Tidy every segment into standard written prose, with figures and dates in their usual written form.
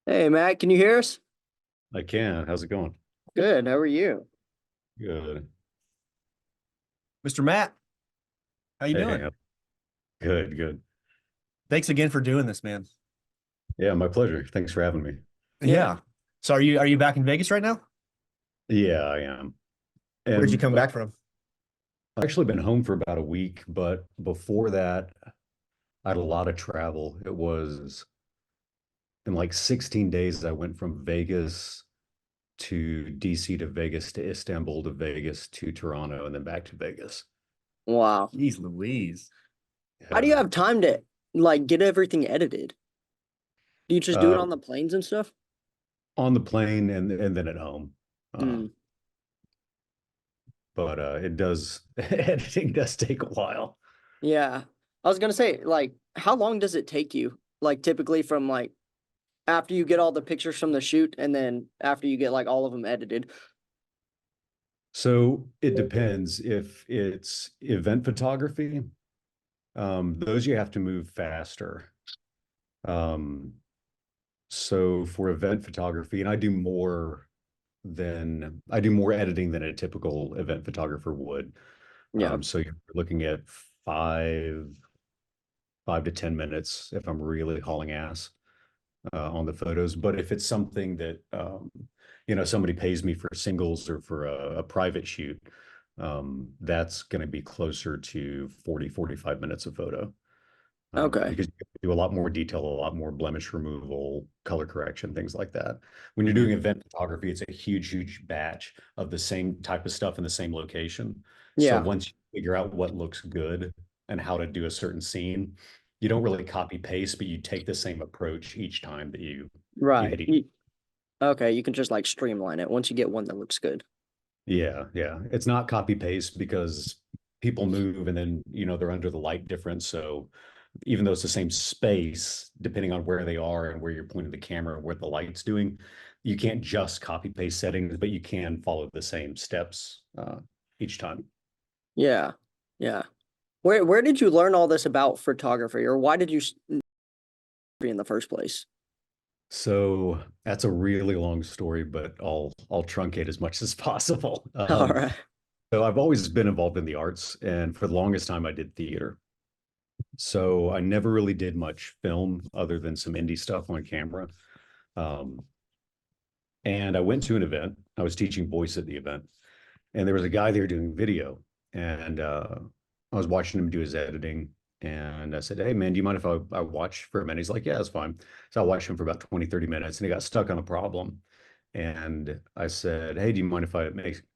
Hey Matt, can you hear us? I can. How's it going? Good. How are you? Good. Mr. Matt, how you Hey, doing? good, good. Thanks again for doing this, man. Yeah, my pleasure. Thanks for having me. Yeah. Yeah. So are you back in Vegas right now? Yeah, I am. Where'd you And come back from? I've actually been home for about a week, but before that, I had a lot of travel. It was in like 16 days, I went from Vegas to DC to Vegas to Istanbul to Vegas to Toronto and then back to Vegas. Wow. Jeez Louise. How do you Yeah. have time to get everything edited? Do you just do it Uh, on the planes and stuff? on the plane and then at home. Uh, Mm, but it does editing does take a while. yeah. I was gonna say, how long does it take you? Like typically from after you get all the pictures from the shoot and then after you get like all of them edited. So it depends. If it's event photography, those you have to move faster. Um, so for event photography, and I do more editing than a typical event photographer would. Yeah. So you're looking at five to 10 minutes if I'm really hauling ass on the photos. But if it's something that somebody pays me for singles or for a private shoot, that's going to be closer to 45 minutes of photo. Okay. Because you can do a lot more detail, a lot more blemish removal, color correction, things like that. When you're doing event photography, it's a huge batch of the same type of stuff in the same location. So Yeah. once you figure out what looks good and how to do a certain scene, you don't really copy paste, but you take the same approach each time that you Right. hit each. Okay, you can just like streamline it once you get one that looks good. Yeah, yeah. It's not copy paste because people move and then, they're under the light difference. So even though it's the same space, depending on where they are and where you're pointing the camera and what the light's doing, you can't just copy paste settings, but you can follow the same steps each time. Yeah. Yeah. Where did you learn all this about photography, or why did you in the first place? So that's a really long story, but I'll truncate as much as possible. All right. So I've always been involved in the arts, and for the longest time I did theater. So I never really did much film other than some indie stuff on camera. Um, and I went to an event. I was teaching voice at the event, and there was a guy there doing video, and I was watching him do his editing. And I said, "Hey, man, do you mind if I watch for a minute?" He's like, "Yeah, it's fine." So I watched him for about 20, 30 minutes, and he got stuck on a problem. And I said, "Hey, do you mind if I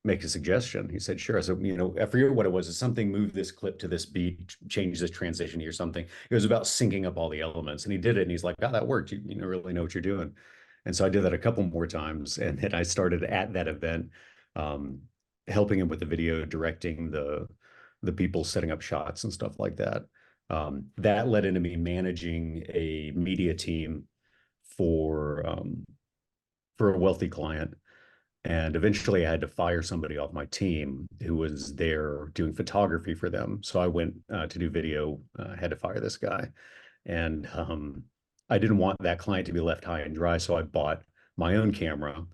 make a suggestion?" He said, "Sure." I said, I forget what it was. It's something, move this clip to this beat, change this transition here, something. It was about syncing up all the elements. And he did it. And he's like, "Oh, that worked. You really know what you're doing." And so I did that a couple more times. And then I started at that event, um, helping him with the video, directing the people setting up shots and stuff like that. That led into me managing a media team for for a wealthy client. And eventually I had to fire somebody off my team who was there doing photography for them. So I went to do video, had to fire this guy. And I didn't want that client to be left high and dry. So I bought my own camera.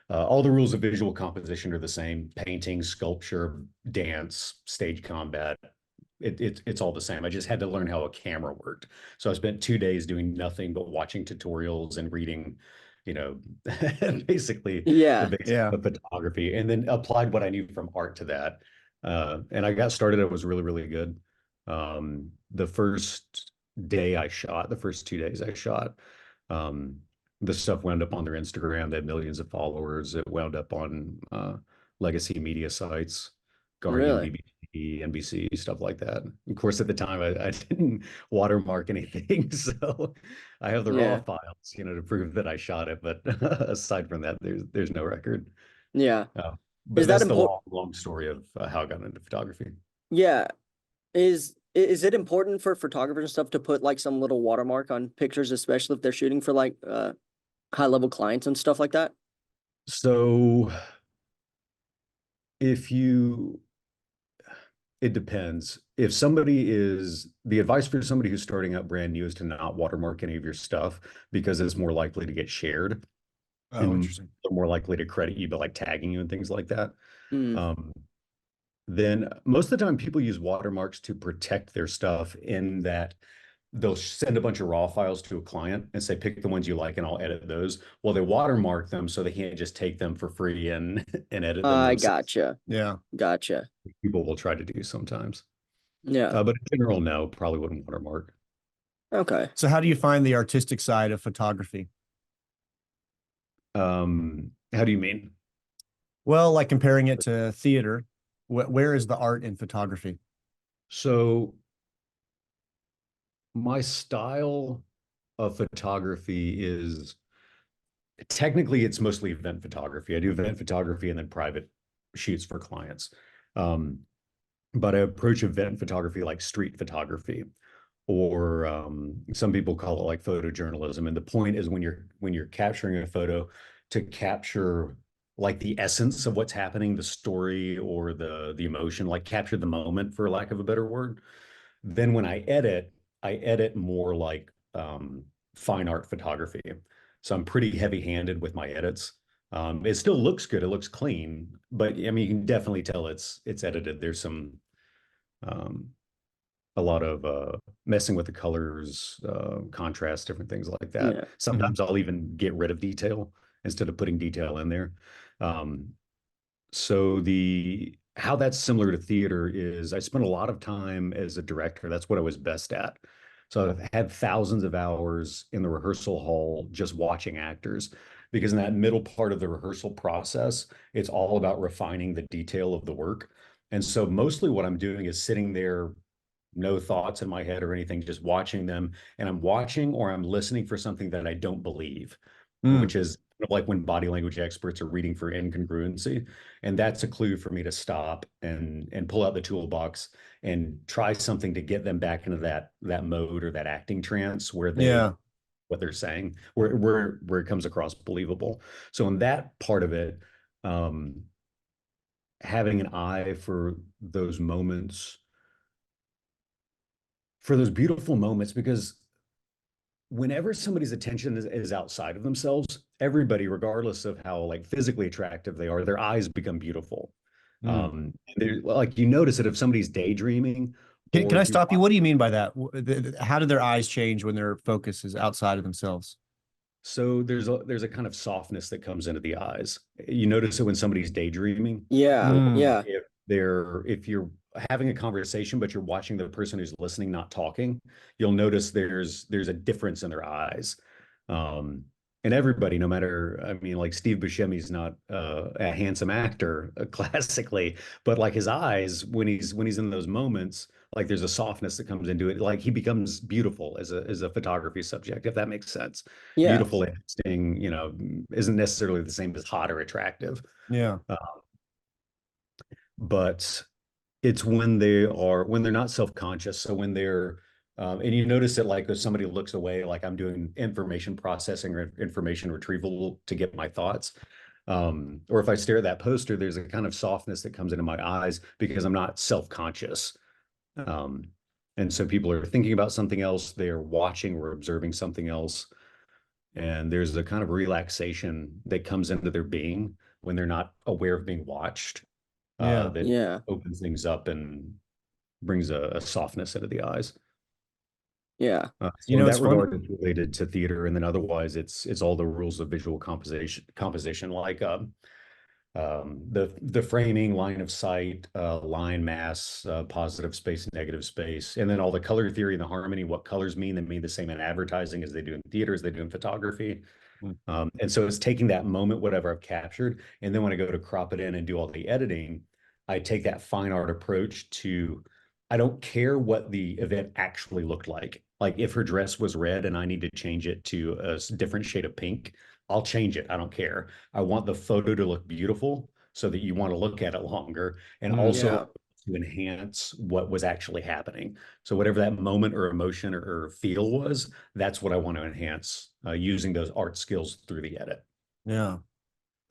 All the rules of visual composition are the same: painting, sculpture, dance, stage combat. It's all the same. I just had to learn how a camera worked. So I spent 2 days doing nothing but watching tutorials and reading, you know, basically the Yeah. basics Yeah. of photography, and then applied what I knew from art to that. And I got started. It was really good. The first day I shot, the first 2 days I shot, um, the stuff wound up on their Instagram. They had millions of followers. It wound up on legacy media sites, Guardian, Really? BBC, NBC, stuff like that. Of course, at the time, I didn't watermark anything, so I have the raw Yeah. files, to prove that I shot it. But aside from that, there's no record. Yeah. Uh, Is but that that's the important? long story of how I got into photography. Yeah. Is it important for photographers and stuff to put like some little watermark on pictures, especially if they're shooting for high level clients and stuff like that? So if you It depends. If the advice for somebody who's starting out brand new is to not watermark any of your stuff because it's more likely to get shared Oh, and interesting. they're more likely to credit you by like tagging you and things like that. Mm. Um, then most of the time people use watermarks to protect their stuff in that they'll send a bunch of raw files to a client and say, pick the ones you like and I'll edit those. Well, they watermark them so they can't just take them for free and and edit them I themselves. gotcha. Yeah. Gotcha. People will try to do sometimes. Yeah. But in general, no, probably wouldn't watermark. Okay. So how do you find the artistic side of photography? How do you mean? Well, like comparing it to theater, where is the art in photography? So my style of photography is technically it's mostly event photography. I do event photography and then private shoots for clients. Um, but I approach event photography like street photography, or some people call it like photojournalism. And the point is when you're capturing a photo to capture like the essence of what's happening, the story or the emotion, like capture the moment for lack of a better word. Then when I edit more like fine art photography. So I'm pretty heavy-handed with my edits. It still looks good, it looks clean, but I mean you can definitely tell it's edited. There's some um, a lot of messing with the colors, contrast, different things like that. Yeah. Sometimes I'll even get rid of detail instead of putting detail in there. Um, so the how that's similar to theater is I spent a lot of time as a director. That's what I was best at. So I've had thousands of hours in the rehearsal hall just watching actors because in that middle part of the rehearsal process, it's all about refining the detail of the work. And so mostly what I'm doing is sitting there, no thoughts in my head or anything, just watching them. And I'm watching or I'm listening for something that I don't believe, Mm, which is like when body language experts are reading for incongruency. And that's a clue for me to stop and pull out the toolbox and try something to get them back into that mode or that acting trance where they yeah. what they're saying, where it comes across believable. So in that part of it, um, having an eye for those moments, for those beautiful moments, because whenever somebody's attention is outside of themselves, everybody, regardless of how like physically attractive they are, their eyes become beautiful. Mm. They're like you notice it if somebody's daydreaming Can or I if you're stop you? What do you mean by that? How do their eyes change when their focus is outside of themselves? so there's a kind of softness that comes into the eyes. You notice it when somebody's daydreaming, Yeah. or Mm, Yeah. if you're having a conversation but you're watching the person who's listening not talking, you'll notice there's a difference in their eyes. Um, and everybody, no matter, I mean, like Steve Buscemi's not a handsome actor classically, but like his eyes when he's in those moments, like there's a softness that comes into it. Like he becomes beautiful as a photography subject, if that makes sense. Yeah. Beautiful, interesting, isn't necessarily the same as hot or attractive. yeah. Uh, but it's when they're not self-conscious. So when they're and you notice it like if somebody looks away, like I'm doing information processing or information retrieval to get my thoughts. Or if I stare at that poster, there's a kind of softness that comes into my eyes because I'm not self-conscious. Um, and so people are thinking about something else, they're watching or observing something else. And there's a kind of relaxation that comes into their being when they're not aware of being watched, Yeah. that Yeah. opens things up and brings a softness into the eyes. Yeah. You So in know, it's that funny. regard, it's related to theater, and then otherwise, it's all the rules of visual composition, like the framing, line of sight, line mass, positive space, negative space, and then all the color theory and the harmony. What colors mean? They mean the same in advertising as they do in theater, as they do in photography. Mm, And so it's taking that moment, whatever I've captured, and then when I go to crop it in and do all the editing, I take that fine art approach to, I don't care what the event actually looked like. Like if her dress was red and I need to change it to a different shade of pink, I'll change it. I don't care. I want the photo to look beautiful so that you want to look at it longer, and mm. also Yeah. to enhance what was actually happening. So whatever that moment or emotion or feel was, that's what I want to enhance using those art skills through the edit. Yeah.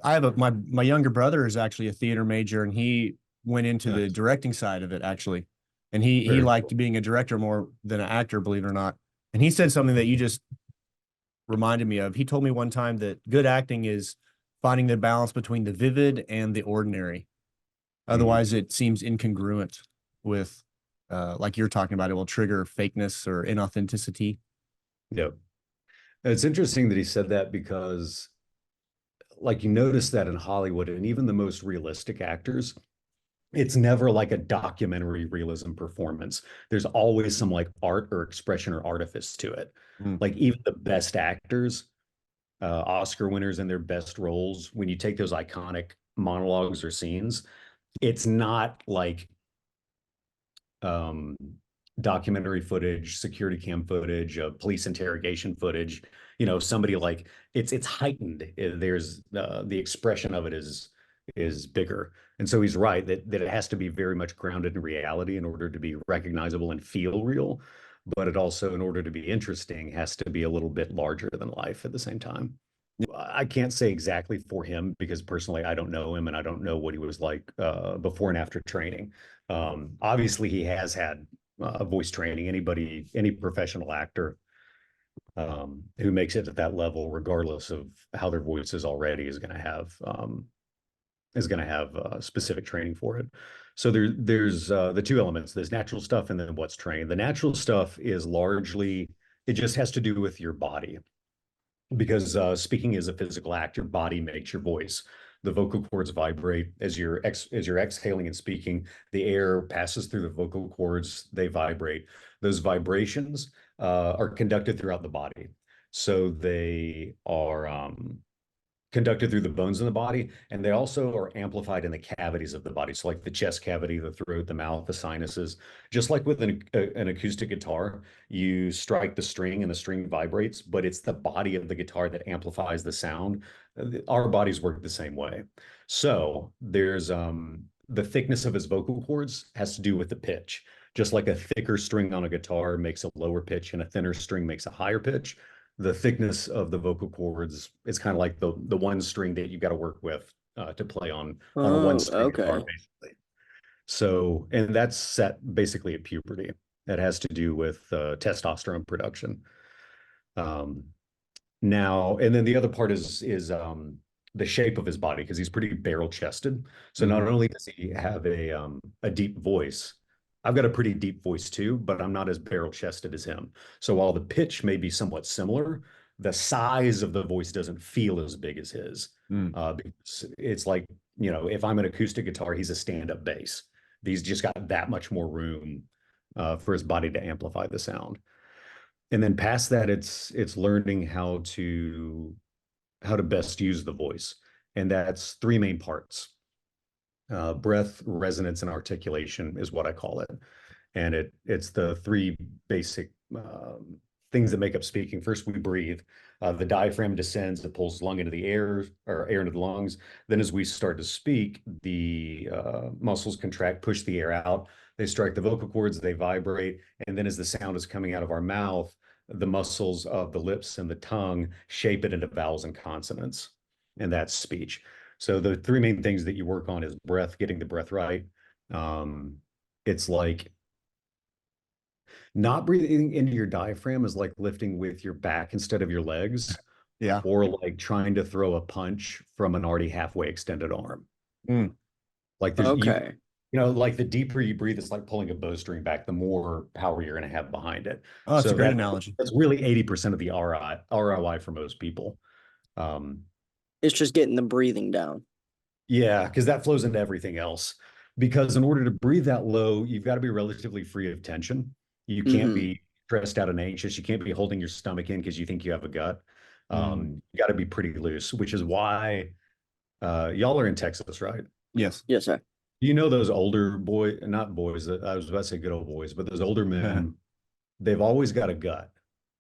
I have my younger brother is actually a theater major, and he went into the Nice. directing side of it actually. And he Very liked cool. being a director more than an actor, believe it or not. And he said something that you just reminded me of. He told me one time that good acting is finding the balance between the vivid and the ordinary. Otherwise, it seems incongruent with, like you're talking about, it will trigger fakeness or inauthenticity. Yep. It's interesting that he said that because, like, you notice that in Hollywood and even the most realistic actors, it's never like a documentary realism performance. There's always some like art or expression or artifice to it. Mm. Like even the best actors, Oscar winners in their best roles, when you take those iconic monologues or scenes, it's not like um, documentary footage, security cam footage, police interrogation footage. You know, somebody like it's heightened. There's the expression of it is bigger, and so he's right that it has to be very much grounded in reality in order to be recognizable and feel real. But it also, in order to be interesting, has to be a little bit larger than life at the same time. I can't say exactly for him because personally I don't know him and I don't know what he was like before and after training. Obviously, he has had voice training. Any professional actor who makes it at that level, regardless of how their voice is already, is going to have specific training for it. So there's the two elements. There's natural stuff and then what's trained. The natural stuff is largely it just has to do with your body because speaking is a physical act. Your body makes your voice. The vocal cords vibrate as you're exhaling and speaking. The air passes through the vocal cords. They vibrate. Those vibrations are conducted throughout the body. So they are conducted through the bones in the body, and they also are amplified in the cavities of the body. So, like the chest cavity, the throat, the mouth, the sinuses. Just like with an acoustic guitar, you strike the string and the string vibrates, but it's the body of the guitar that amplifies the sound. Our bodies work the same way. So, there's the thickness of his vocal cords has to do with the pitch. Just like a thicker string on a guitar makes a lower pitch and a thinner string makes a higher pitch, the thickness of the vocal cords is kind of like the one string that you got to work with to play on a one Oh, string guitar, okay. basically. So, and that's set basically at puberty. That has to do with testosterone production. Um, Now, and then the other part is the shape of his body because he's pretty barrel chested. So not only does he have a deep voice, I've got a pretty deep voice too, but I'm not as barrel chested as him. So while the pitch may be somewhat similar, the size of the voice doesn't feel as big as his. Mm. Because it's like, you know, if I'm an acoustic guitar, he's a stand-up bass. He's just got that much more room for his body to amplify the sound. And then past that, it's learning how to best use the voice. And that's three main parts. Breath, resonance, and articulation is what I call it. And it's the three basic things that make up speaking. First, we breathe. The diaphragm descends, it pulls lung into the air or air into the lungs. Then as we start to speak, the muscles contract, push the air out. They strike the vocal cords, they vibrate. And then as the sound is coming out of our mouth, the muscles of the lips and the tongue shape it into vowels and consonants. And that's speech. So the three main things that you work on is breath, getting the breath right. It's like not breathing into your diaphragm is like lifting with your back instead of your legs, Yeah. or like trying to throw a punch from an already halfway extended arm. Mm. Like Okay. like the deeper you breathe, it's like pulling a bowstring back, the more power you're going to have behind it. Oh, that's a So great analogy. that's really 80% of the ROI for most people. Um, It's just getting the breathing down. Yeah, because that flows into everything else. Because in order to breathe that low, you've got to be relatively free of tension. You can't Mm-hmm. be stressed out and anxious. You can't be holding your stomach in because you think you have a gut. You got to be pretty loose, which is why y'all are in Texas, right? Yes. Yes, sir. You know those older not boys, I was about to say good old boys, but those older men, they've always got a gut,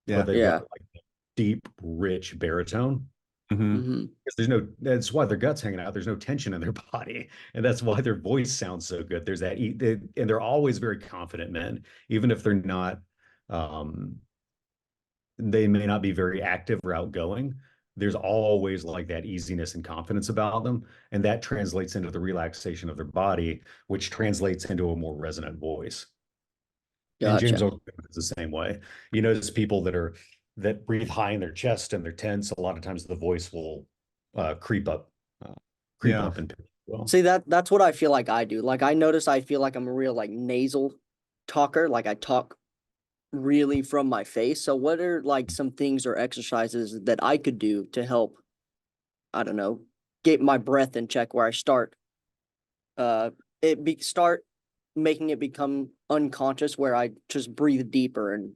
Yeah. but they've Yeah. got like deep, rich baritone. Mhm. Mm-hmm. Because that's why their guts hanging out. There's no tension in their body. And that's why their voice sounds so good. There's that, and they're always very confident men, even if they're not, they may not be very active or outgoing. there's always like that easiness and confidence about them. And that translates into the relaxation of their body, which translates into a more resonant voice. And James Gotcha. Oldham is the same way. You notice people that breathe high in their chest and they're tense. A lot of times the voice will creep up, uh, Yeah. and pitch as well. See, that's what I feel like I do. Like I notice I feel like I'm a real like nasal talker. Like I talk really from my face. So what are like some things or exercises that I could do to help, I don't know, get my breath in check where I uh start making it become unconscious where I just breathe deeper and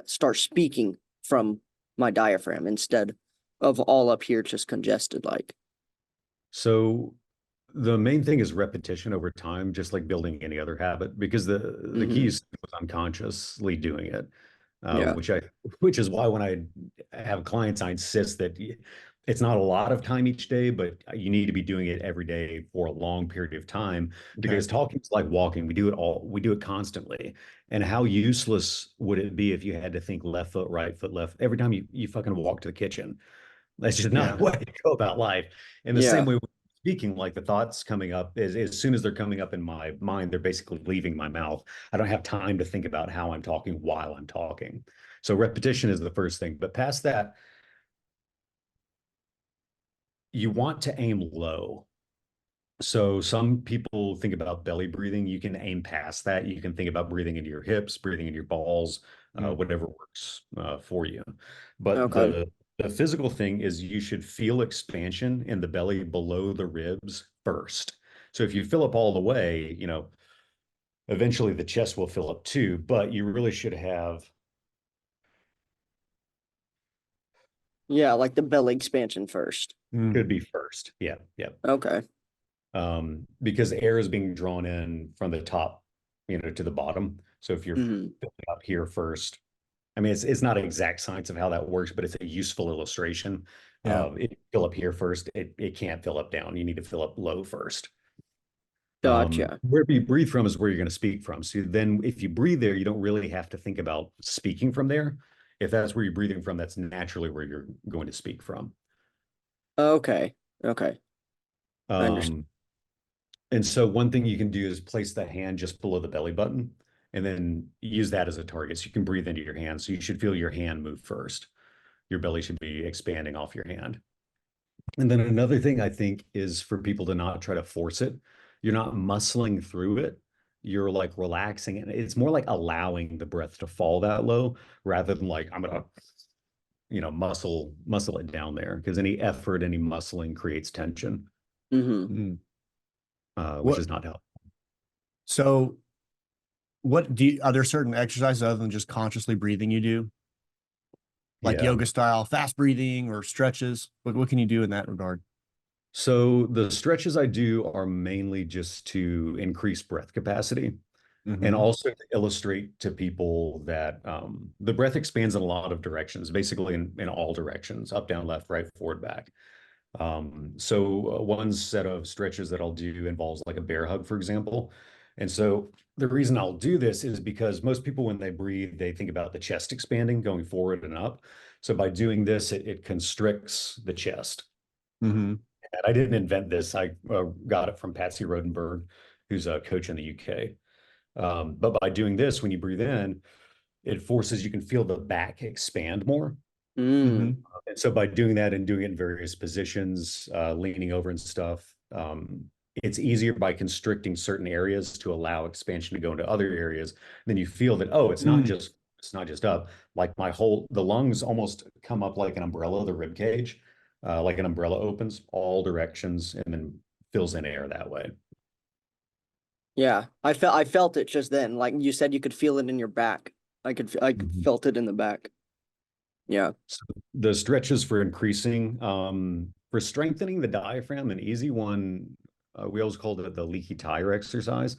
start speaking from my diaphragm instead of all up here just congested like. So the main thing is repetition over time, just like building any other habit, because the key Hmm. is unconsciously doing it, Yeah. which is why when I have clients, I insist that it's not a lot of time each day, but you need to be doing it every day for a long period of time, Okay. because talking is like walking. We do it constantly. And how useless would it be if you had to think left foot, right foot, left every time you fucking walk to the kitchen? That's just not Yeah. a way to go about life. In the same Yeah. way, speaking, like the thoughts coming up, as soon as they're coming up in my mind, they're basically leaving my mouth. I don't have time to think about how I'm talking while I'm talking. So repetition is the first thing. But past that, you want to aim low. So some people think about belly breathing. You can aim past that. You can think about breathing into your hips, breathing into your balls, Mm. whatever works for you. But Okay. the physical thing is you should feel expansion in the belly below the ribs first. So if you fill up all the way, eventually the chest will fill up too, but you really should have Yeah, like the belly expansion first. Mm. should be first. Yeah, yeah. Okay. Because air is being drawn in from the top, to the bottom. So if you're Hmm. filling up here first, I mean, it's not an exact science of how that works, but it's a useful illustration. Yeah. If you fill up here first, it can't fill up down. You need to fill up low first. Gotcha. Where you breathe from is where you're going to speak from. So then if you breathe there, you don't really have to think about speaking from there. If that's where you're breathing from, that's naturally where you're going to speak from. Okay. Okay. I understand. Um, And so one thing you can do is place the hand just below the belly button and then use that as a target. So you can breathe into your hand. So you should feel your hand move first. Your belly should be expanding off your hand. And then another thing I think is for people to not try to force it. You're not muscling through it. You're like relaxing it. It's more like allowing the breath to fall that low rather than like, I'm gonna, muscle it down there, because any effort, any muscling creates tension, Hmm. Mm. which What? is not helpful. So, are there certain exercises other than just consciously breathing you do, like Yeah. yoga style, fast breathing or stretches? What can you do in that regard? So the stretches I do are mainly just to increase breath capacity and Mm-hmm. also to illustrate to people that the breath expands in a lot of directions, basically in all directions, up, down, left, right, forward, back. So one set of stretches that I'll do involves like a bear hug, for example. And so the reason I'll do this is because most people, when they breathe, they think about the chest expanding, going forward and up. So by doing this, it constricts the chest. Mm-hmm. And I didn't invent this. I got it from Patsy Rodenberg, who's a coach in the UK. But by doing this, when you breathe in, it forces, you can feel the back expand more. Mm-hmm. Mm. And so by doing that and doing it in various positions, leaning over and stuff, it's easier by constricting certain areas to allow expansion to go into other areas. Then you feel that, oh, Mm. it's not just up. Like the lungs almost come up like an umbrella, the rib cage, like an umbrella opens all directions and then fills in air that way. Yeah. I felt it just then. Like you said, you could feel it in your back. I Mhm. felt it in the back. Yeah. So the stretches for increasing, for strengthening the diaphragm, an easy one, we always called it the leaky tire exercise.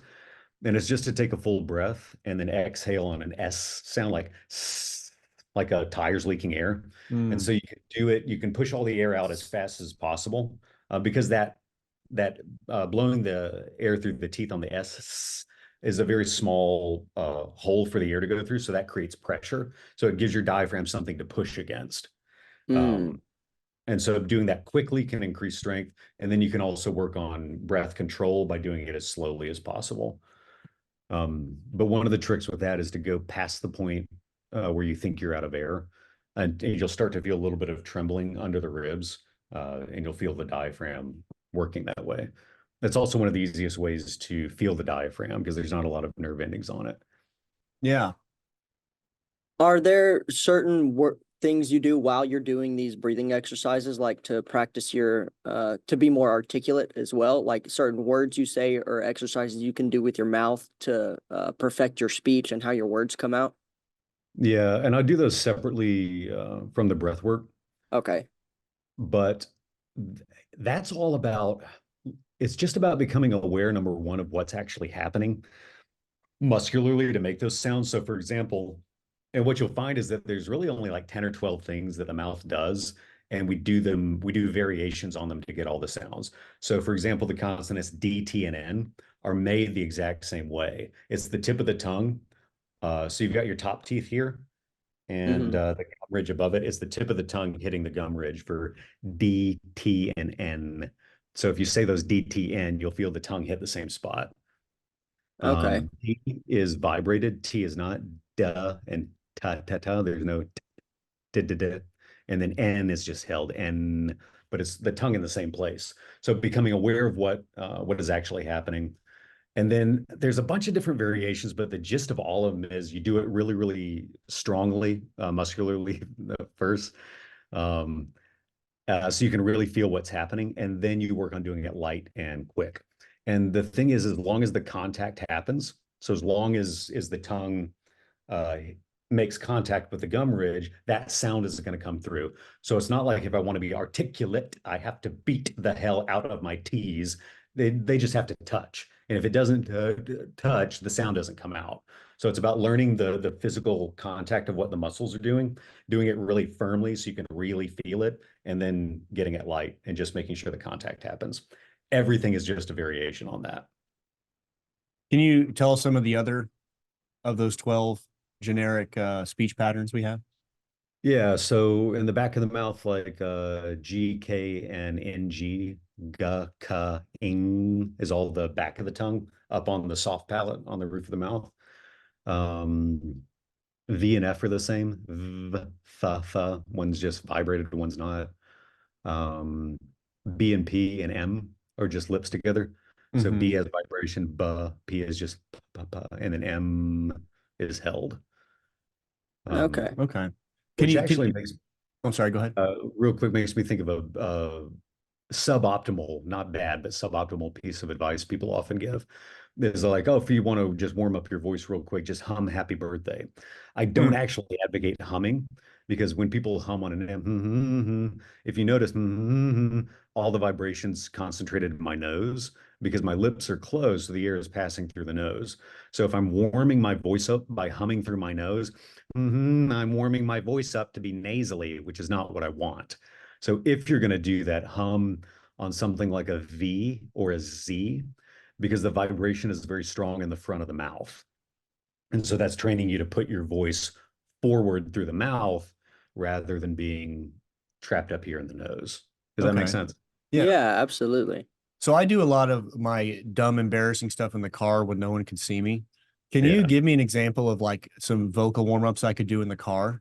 And it's just to take a full breath and then exhale on an S sound, like like a tire's leaking air. And Mm. so you can do it, you can push all the air out as fast as possible, because that blowing the air through the teeth on the S is a very small hole for the air to go through. So that creates pressure. So it gives your diaphragm something to push against. Mm. Um, And so doing that quickly can increase strength. And then you can also work on breath control by doing it as slowly as possible. But one of the tricks with that is to go past the point where you think you're out of air, and you'll start to feel a little bit of trembling under the ribs, and you'll feel the diaphragm working that way. That's also one of the easiest ways to feel the diaphragm because there's not a lot of nerve endings on it. Yeah. Are there certain things you do while you're doing these breathing exercises, like to practice your to be more articulate as well, like certain words you say or exercises you can do with your mouth to perfect your speech and how your words come out? Yeah, and I do those separately from the breath work, Okay. but that's all about, it's just about becoming aware, number one, of what's actually happening muscularly to make those sounds. So, for example, and what you'll find is that there's really only like 10 or 12 things that the mouth does, and we do variations on them to get all the sounds. So, for example, the consonants D, T, and N are made the exact same way. It's the tip of the tongue. So you've got your top teeth here, and Mm-hmm. the gum ridge above it is the tip of the tongue hitting the gum ridge for D, T, and N. So if you say those D, T, N, you'll feel the tongue hit the same spot. Okay. D is vibrated, T is not. Duh and ta ta ta. There's no da da da. And then N is just held N, but it's the tongue in the same place. So becoming aware of what is actually happening. And then there's a bunch of different variations, but the gist of all of them is you do it really, really strongly, muscularly first. Um, so you can really feel what's happening, and then you work on doing it light and quick. And the thing is, as long as the contact happens, so as long as the tongue uh, makes contact with the gum ridge, that sound is going to come through. So it's not like if I want to be articulate, I have to beat the hell out of my T's. They just have to touch. And if it doesn't touch, the sound doesn't come out. So it's about learning the physical contact of what the muscles are doing it really firmly so you can really feel it, and then getting it light and just making sure the contact happens. Everything is just a variation on that. Can you tell us some of the other of those 12 generic speech patterns we have? Yeah, so in the back of the mouth, like G, K, and NG, G, K, ing is all the back of the tongue up on the soft palate on the roof of the mouth. Um, V and F are the same. V, th, th. One's just vibrated, one's not. Um, B and P and M are just lips together. So Mm-hmm. B has vibration, B, P is just p, p, and then M is held. Okay. Okay. Which actually makes, I'm sorry, go ahead. real quick, makes me think of a suboptimal, not bad, but suboptimal piece of advice people often give. Is like, oh, if you want to just warm up your voice real quick, just hum happy birthday. I don't actually advocate humming, because when people hum on an M, if you notice, all the vibrations concentrated in my nose because my lips are closed, so the air is passing through the nose. So if I'm warming my voice up by humming through my nose, I'm warming my voice up to be nasally, which is not what I want. So if you're going to do that, hum on something like a V or a Z, because the vibration is very strong in the front of the mouth. And so that's training you to put your voice forward through the mouth rather than being trapped up here in the nose. Does that make sense? Yeah. Yeah, absolutely. So I do a lot of my dumb, embarrassing stuff in the car when no one can see me. Can you Yeah. give me an example of like some vocal warm-ups I could do in the car?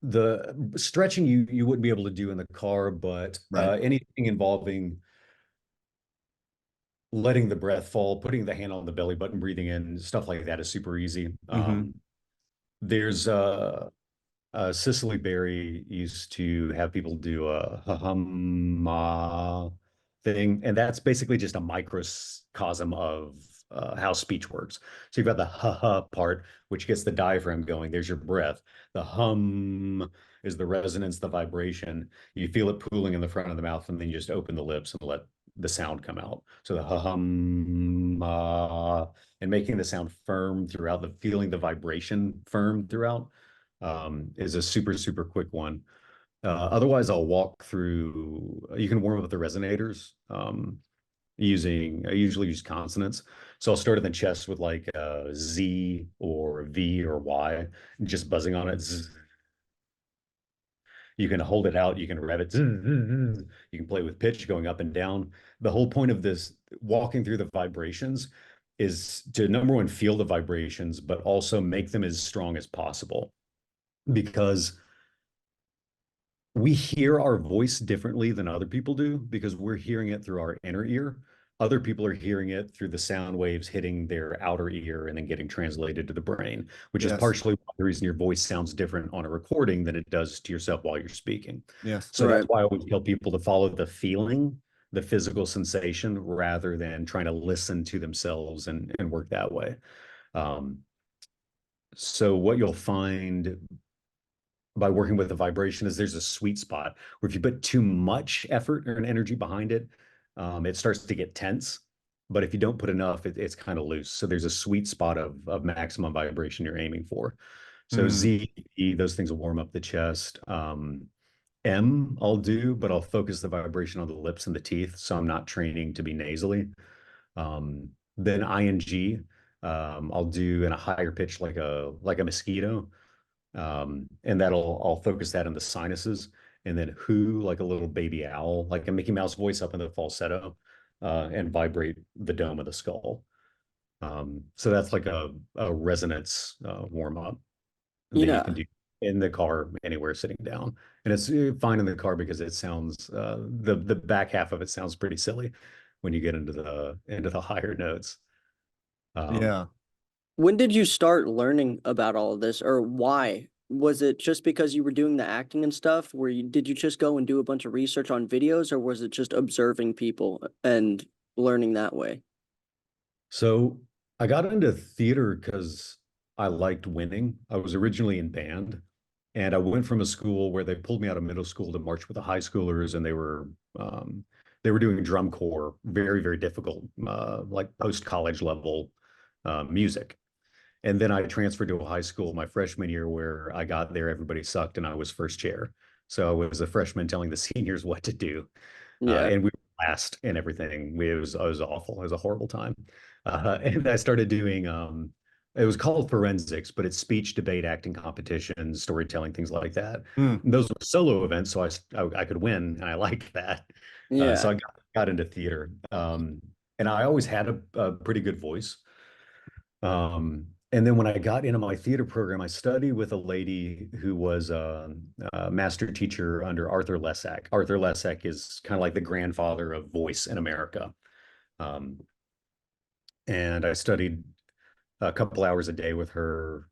The stretching you wouldn't be able to do in the car, but Right. anything involving letting the breath fall, putting the hand on the belly button, breathing in, stuff like that is super easy. There's Cicely Berry used to have people do a hum thing, and that's basically just a microcosm of how speech works. So you've got the ha ha part, which gets the diaphragm going. There's your breath. The hum is the resonance, the vibration. You feel it pooling in the front of the mouth, and then you just open the lips and let the sound come out. So the ha hum and making the sound firm throughout, the feeling the vibration firm throughout is a super, super quick one. Otherwise, I'll walk through, you can warm up the resonators I usually use consonants. So I'll start in the chest with like Z or V or Y, just buzzing on it. Zzz. You can hold it out, you can rev it, you can play with pitch going up and down. The whole point of this walking through the vibrations is to number one, feel the vibrations, but also make them as strong as possible because we hear our voice differently than other people do because we're hearing it through our inner ear. Other people are hearing it through the sound waves hitting their outer ear and then getting translated to the brain, which is Yes. partially the reason your voice sounds different on a recording than it does to yourself while you're speaking. Yes. So that's Right. why I always tell people to follow the feeling, the physical sensation, rather than trying to listen to themselves and work that way. Um, so what you'll find by working with the vibration is there's a sweet spot where if you put too much effort or an energy behind it, it starts to get tense. But if you don't put enough, it's kind of loose. So there's a sweet spot of maximum vibration you're aiming for. So Mm. Z, E, those things will warm up the chest. M, I'll do, but I'll focus the vibration on the lips and the teeth. So I'm not training to be nasally. Then ING, I'll do in a higher pitch like a mosquito. And I'll focus that in the sinuses, and then who like a little baby owl, like a Mickey Mouse voice up in the falsetto, and vibrate the dome of the skull. So that's like a resonance warm up that you can Yeah. do in the car anywhere sitting down, and it's fine in the car because it sounds the back half of it sounds pretty silly when you get into the higher notes. Um, Yeah. When did you start learning about all of this, or why? Was it just because you were doing the acting and stuff? Did you just go and do a bunch of research on videos, or was it just observing people and learning that way? So I got into theater because I liked winning. I was originally in band, and I went from a school where they pulled me out of middle school to march with the high schoolers, and they were doing drum corps, very, very difficult, like post-college level music. And then I transferred to a high school my freshman year where I got there, everybody sucked, and I was first chair. So I was a freshman telling the seniors what to do. Yeah. And we were last and everything. It was awful. It was a horrible time. And I started doing it was called forensics, but it's speech, debate, acting competitions, storytelling, things like that. Mm. And those were solo events, so I could win, and I liked that. So Yeah. I got into theater, and I always had a pretty good voice. And then when I got into my theater program, I studied with a lady who was a master teacher under Arthur Lessack. Arthur Lessack is kind of like the grandfather of voice in America. Um, and I studied a couple hours a day with her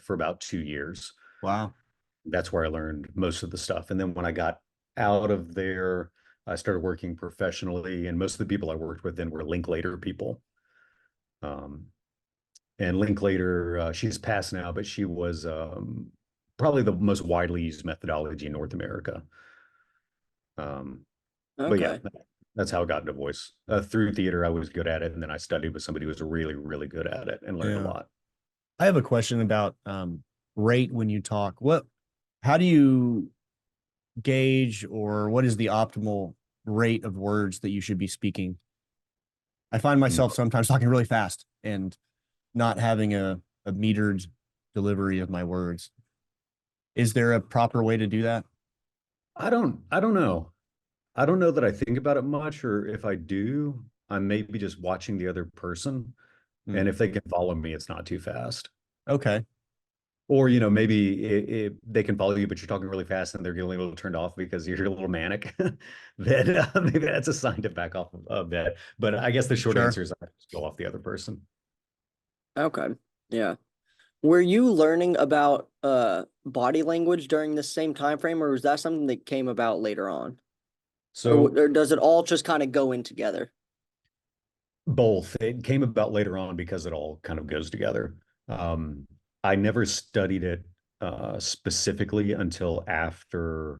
for about 2 years. Wow. That's where I learned most of the stuff. And then when I got out of there, I started working professionally, and most of the people I worked with then were Linklater people. Um, And Linklater, she's passed now, but she was probably the most widely used methodology in North America. Um, but yeah, Okay. that's how I got into voice. Through theater, I was good at it, and then I studied with somebody who was really, really good at it and learned a Yeah. lot. I have a question about rate when you talk. How do you gauge, or what is the optimal rate of words that you should be speaking? I find myself sometimes talking really fast and not having a metered delivery of my words. Is there a proper way to do that? I don't know. I don't know that I think about it much, or if I do, I'm maybe just watching the other person. Hmm. And if they can follow me, it's not too fast. Okay. Or, maybe they can follow you, but you're talking really fast and they're getting a little turned off because you're a little manic, then maybe that's a sign to back off of that. But I guess the short Sure. answer is I just go off the other person. Okay. Yeah. Were you learning about body language during the same time frame, or was that something that came about later on? So Or does it all just kind of go in together? both. It came about later on because it all kind of goes together. Um, I never studied it specifically until after.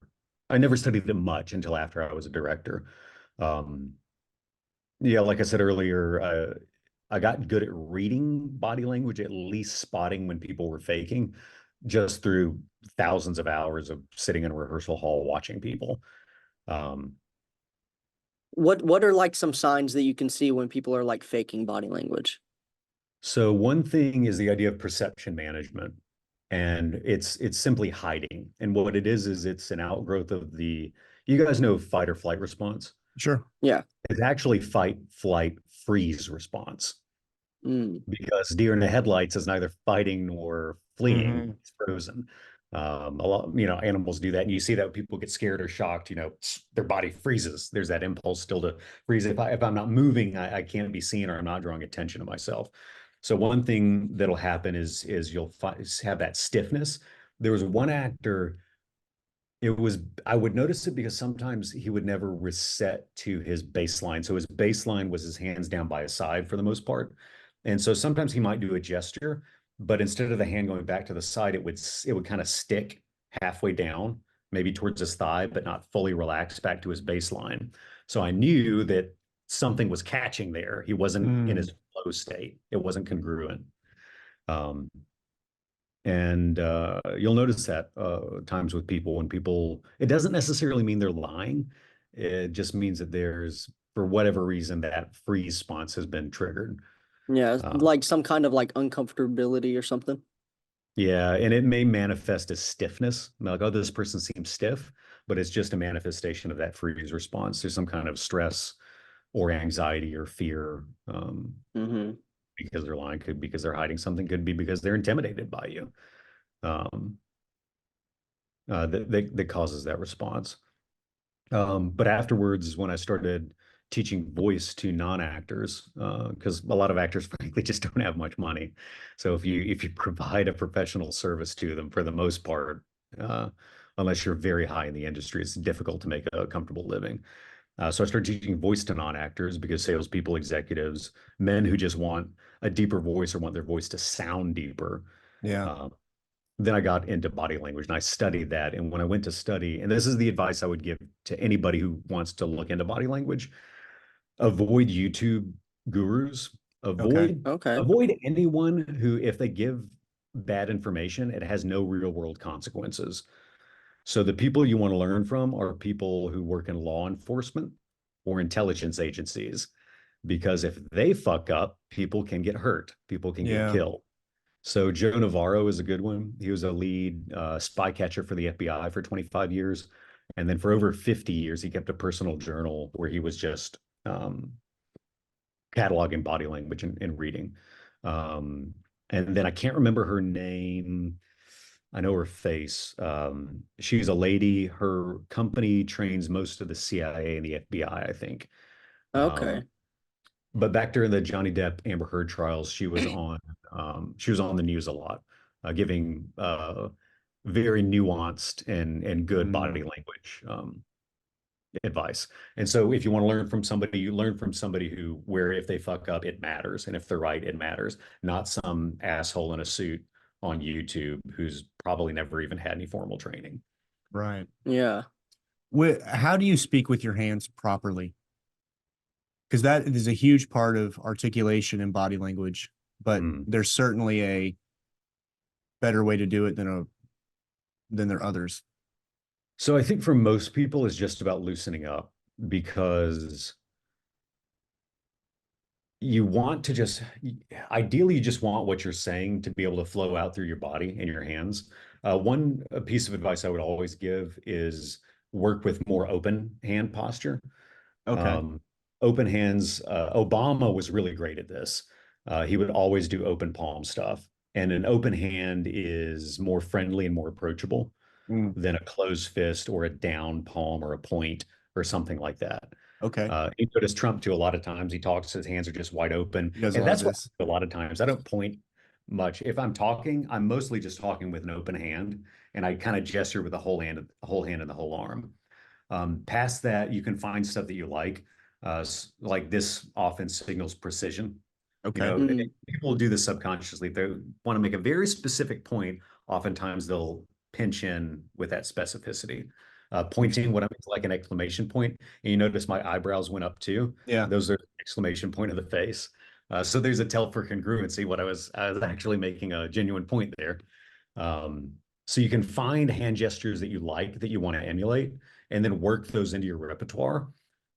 I never studied it much until after I was a director. Um, Yeah, like I said earlier, I got good at reading body language, at least spotting when people were faking, just through thousands of hours of sitting in a rehearsal hall watching people. Um, What are like some signs that you can see when people are like faking body language? so one thing is the idea of perception management. and it's simply hiding. And what it is it's an outgrowth of the, you guys know, fight or flight response. Sure. Yeah. It's actually fight, flight, freeze response, Mm. because deer in the headlights is neither fighting nor fleeing. Mhm. It's frozen. A lot, you know, animals do that, and you see that when people get scared or shocked, you know, their body freezes. There's that impulse still to freeze. If I'm not moving, I can't be seen, or I'm not drawing attention to myself. So one thing that'll happen is you'll have that stiffness. There was one actor, it was, I would notice it because sometimes he would never reset to his baseline. So his baseline was his hands down by his side for the most part. And so sometimes he might do a gesture, but instead of the hand going back to the side, it would kind of stick halfway down, maybe towards his thigh, but not fully relaxed back to his baseline. So I knew that something was catching there. He wasn't in his Mm. flow state. It wasn't congruent. Um, and you'll notice that times with people, when people, it doesn't necessarily mean they're lying. It just means that there's, for whatever reason, that freeze response has been triggered. Yeah, Um, like some kind of like uncomfortability or something. yeah, and it may manifest as stiffness. Like, oh, this person seems stiff, but it's just a manifestation of that freeze response. There's some kind of stress or anxiety or fear, Mm-hmm. because they're lying, could because they're hiding something, could be because they're intimidated by you. Um, that causes that response. But afterwards, when I started teaching voice to non-actors, because a lot of actors frankly just don't have much money. So if you provide a professional service to them, for the most part, uh, unless you're very high in the industry, it's difficult to make a comfortable living. So I started teaching voice to non-actors, because salespeople, executives, men who just want a deeper voice or want their voice to sound deeper. Yeah. Uh, then I got into body language and I studied that. And when I went to study, and this is the advice I would give to anybody who wants to look into body language, avoid YouTube gurus, Okay. avoid Okay. avoid anyone who, if they give bad information, it has no real world consequences. So the people you want to learn from are people who work in law enforcement or intelligence agencies, because if they fuck up, people can get hurt, people can get Yeah. killed. So Joe Navarro is a good one. He was a lead spy catcher for the FBI for 25 years. And then for over 50 years, he kept a personal journal where he was just cataloging body language and reading. Um, and then I can't remember her name. I know her face. She's a lady. Her company trains most of the CIA and the FBI, I think. Okay. But back during the Johnny Depp Amber Heard trials, she was on the news a lot, giving very nuanced and good body Mm. language advice. And so if you want to learn from somebody, you learn from somebody who, where if they fuck up, it matters, and if they're right, it matters, not some asshole in a suit on YouTube who's probably never even had any formal training. Right. Yeah. How do you speak with your hands properly? Because that is a huge part of articulation and body language, but Mm. there's certainly a better way to do it than there are others. So I think for most people, it's just about loosening up, because you want to just, ideally, you just want what you're saying to be able to flow out through your body and your hands. One piece of advice I would always give is work with more open hand posture. Okay. Um, Open hands, Obama was really great at this. He would always do open palm stuff. And an open hand is more friendly and more approachable Mm. than a closed fist or a down palm or a point or something like that. Okay. You notice Trump too, a lot of times he talks, his hands are just wide open. He does a And lot of that's what this. I do a lot of times. I don't point much. If I'm talking, I'm mostly just talking with an open hand, and I kind of gesture with the whole hand and the whole arm. Past that, you can find stuff that you like this often signals precision. You Okay. know, Mm. people do this subconsciously. If they want to make a very specific point, oftentimes they'll pinch in with that specificity. Pointing, Interesting. what I mean is like an exclamation point. And you notice my eyebrows went up too. Yeah. Those are exclamation point of the face. So there's a tell for congruency. I was actually making a genuine point there. Um, so you can find hand gestures that you like, that you want to emulate, and then work those into your repertoire.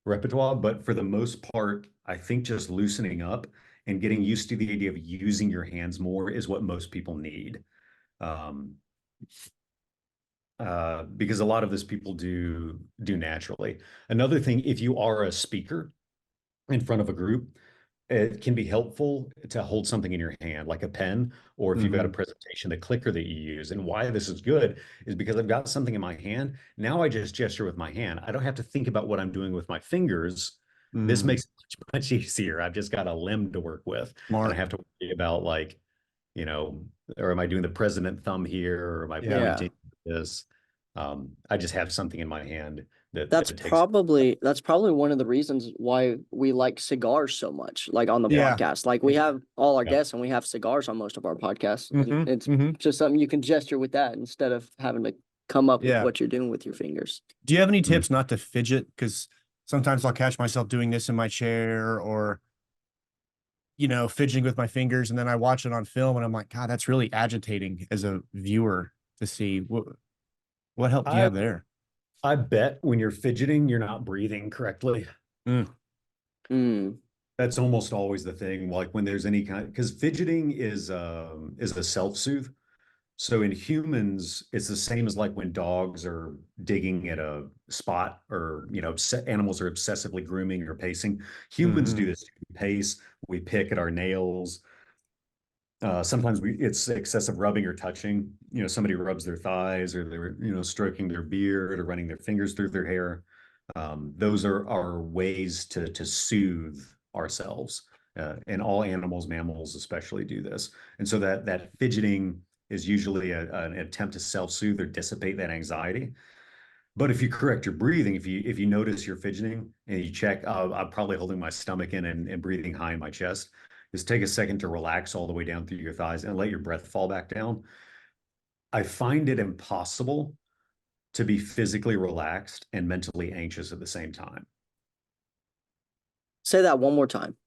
But for the most part, I think just loosening up and getting used to the idea of using your hands more is what most people need. Because a lot of this people do naturally. Another thing, if you are a speaker in front of a group, it can be helpful to hold something in your hand, like a pen, or if you've got a Mhm. presentation, the clicker that you use. And why this is good is because I've got something in my hand. Now I just gesture with my hand. I don't have to think about what I'm doing with my fingers. This Mm, makes it much easier. I've just got a limb to work with. I don't smart. have to worry about like, you know, or am I doing the president thumb here, or am I Yeah. Yeah. pointing this? I just have something in my hand that That's takes. probably one of the reasons why we like cigars so much, like on the Yeah. podcast. Like we have all our Yeah. guests and we have cigars on most of our podcasts. And Hmm. it's Hmm. just something you can gesture with that instead of having to come up with Yeah. what you're doing with your fingers. Do you have any Mm. tips not to fidget? Because sometimes I'll catch myself doing this in my chair or, fidgeting with my fingers. And then I watch it on film and I'm like, God, that's really agitating as a viewer to see. What help do you I have there? I bet when you're fidgeting, you're not breathing correctly. Mm, Mm, That's almost always the thing. Like when there's any kind, because fidgeting is a self-soothe. So in humans, it's the same as like when dogs are digging at a spot, or animals are obsessively grooming or pacing. Humans do hmm. this. We pace, we pick at our nails. Sometimes it's excessive rubbing or touching. Somebody rubs their thighs, or they're stroking their beard or running their fingers through their hair. Those are our ways to soothe ourselves. And all animals, mammals especially, do this. And so that fidgeting is usually an attempt to self-soothe or dissipate that anxiety. But if you correct your breathing, if you notice you're fidgeting and you check, I'm probably holding my stomach in and breathing high in my chest, just take a second to relax all the way down through your thighs and let your breath fall back down. I find it impossible to be physically relaxed and mentally anxious at the same time. say that one more time.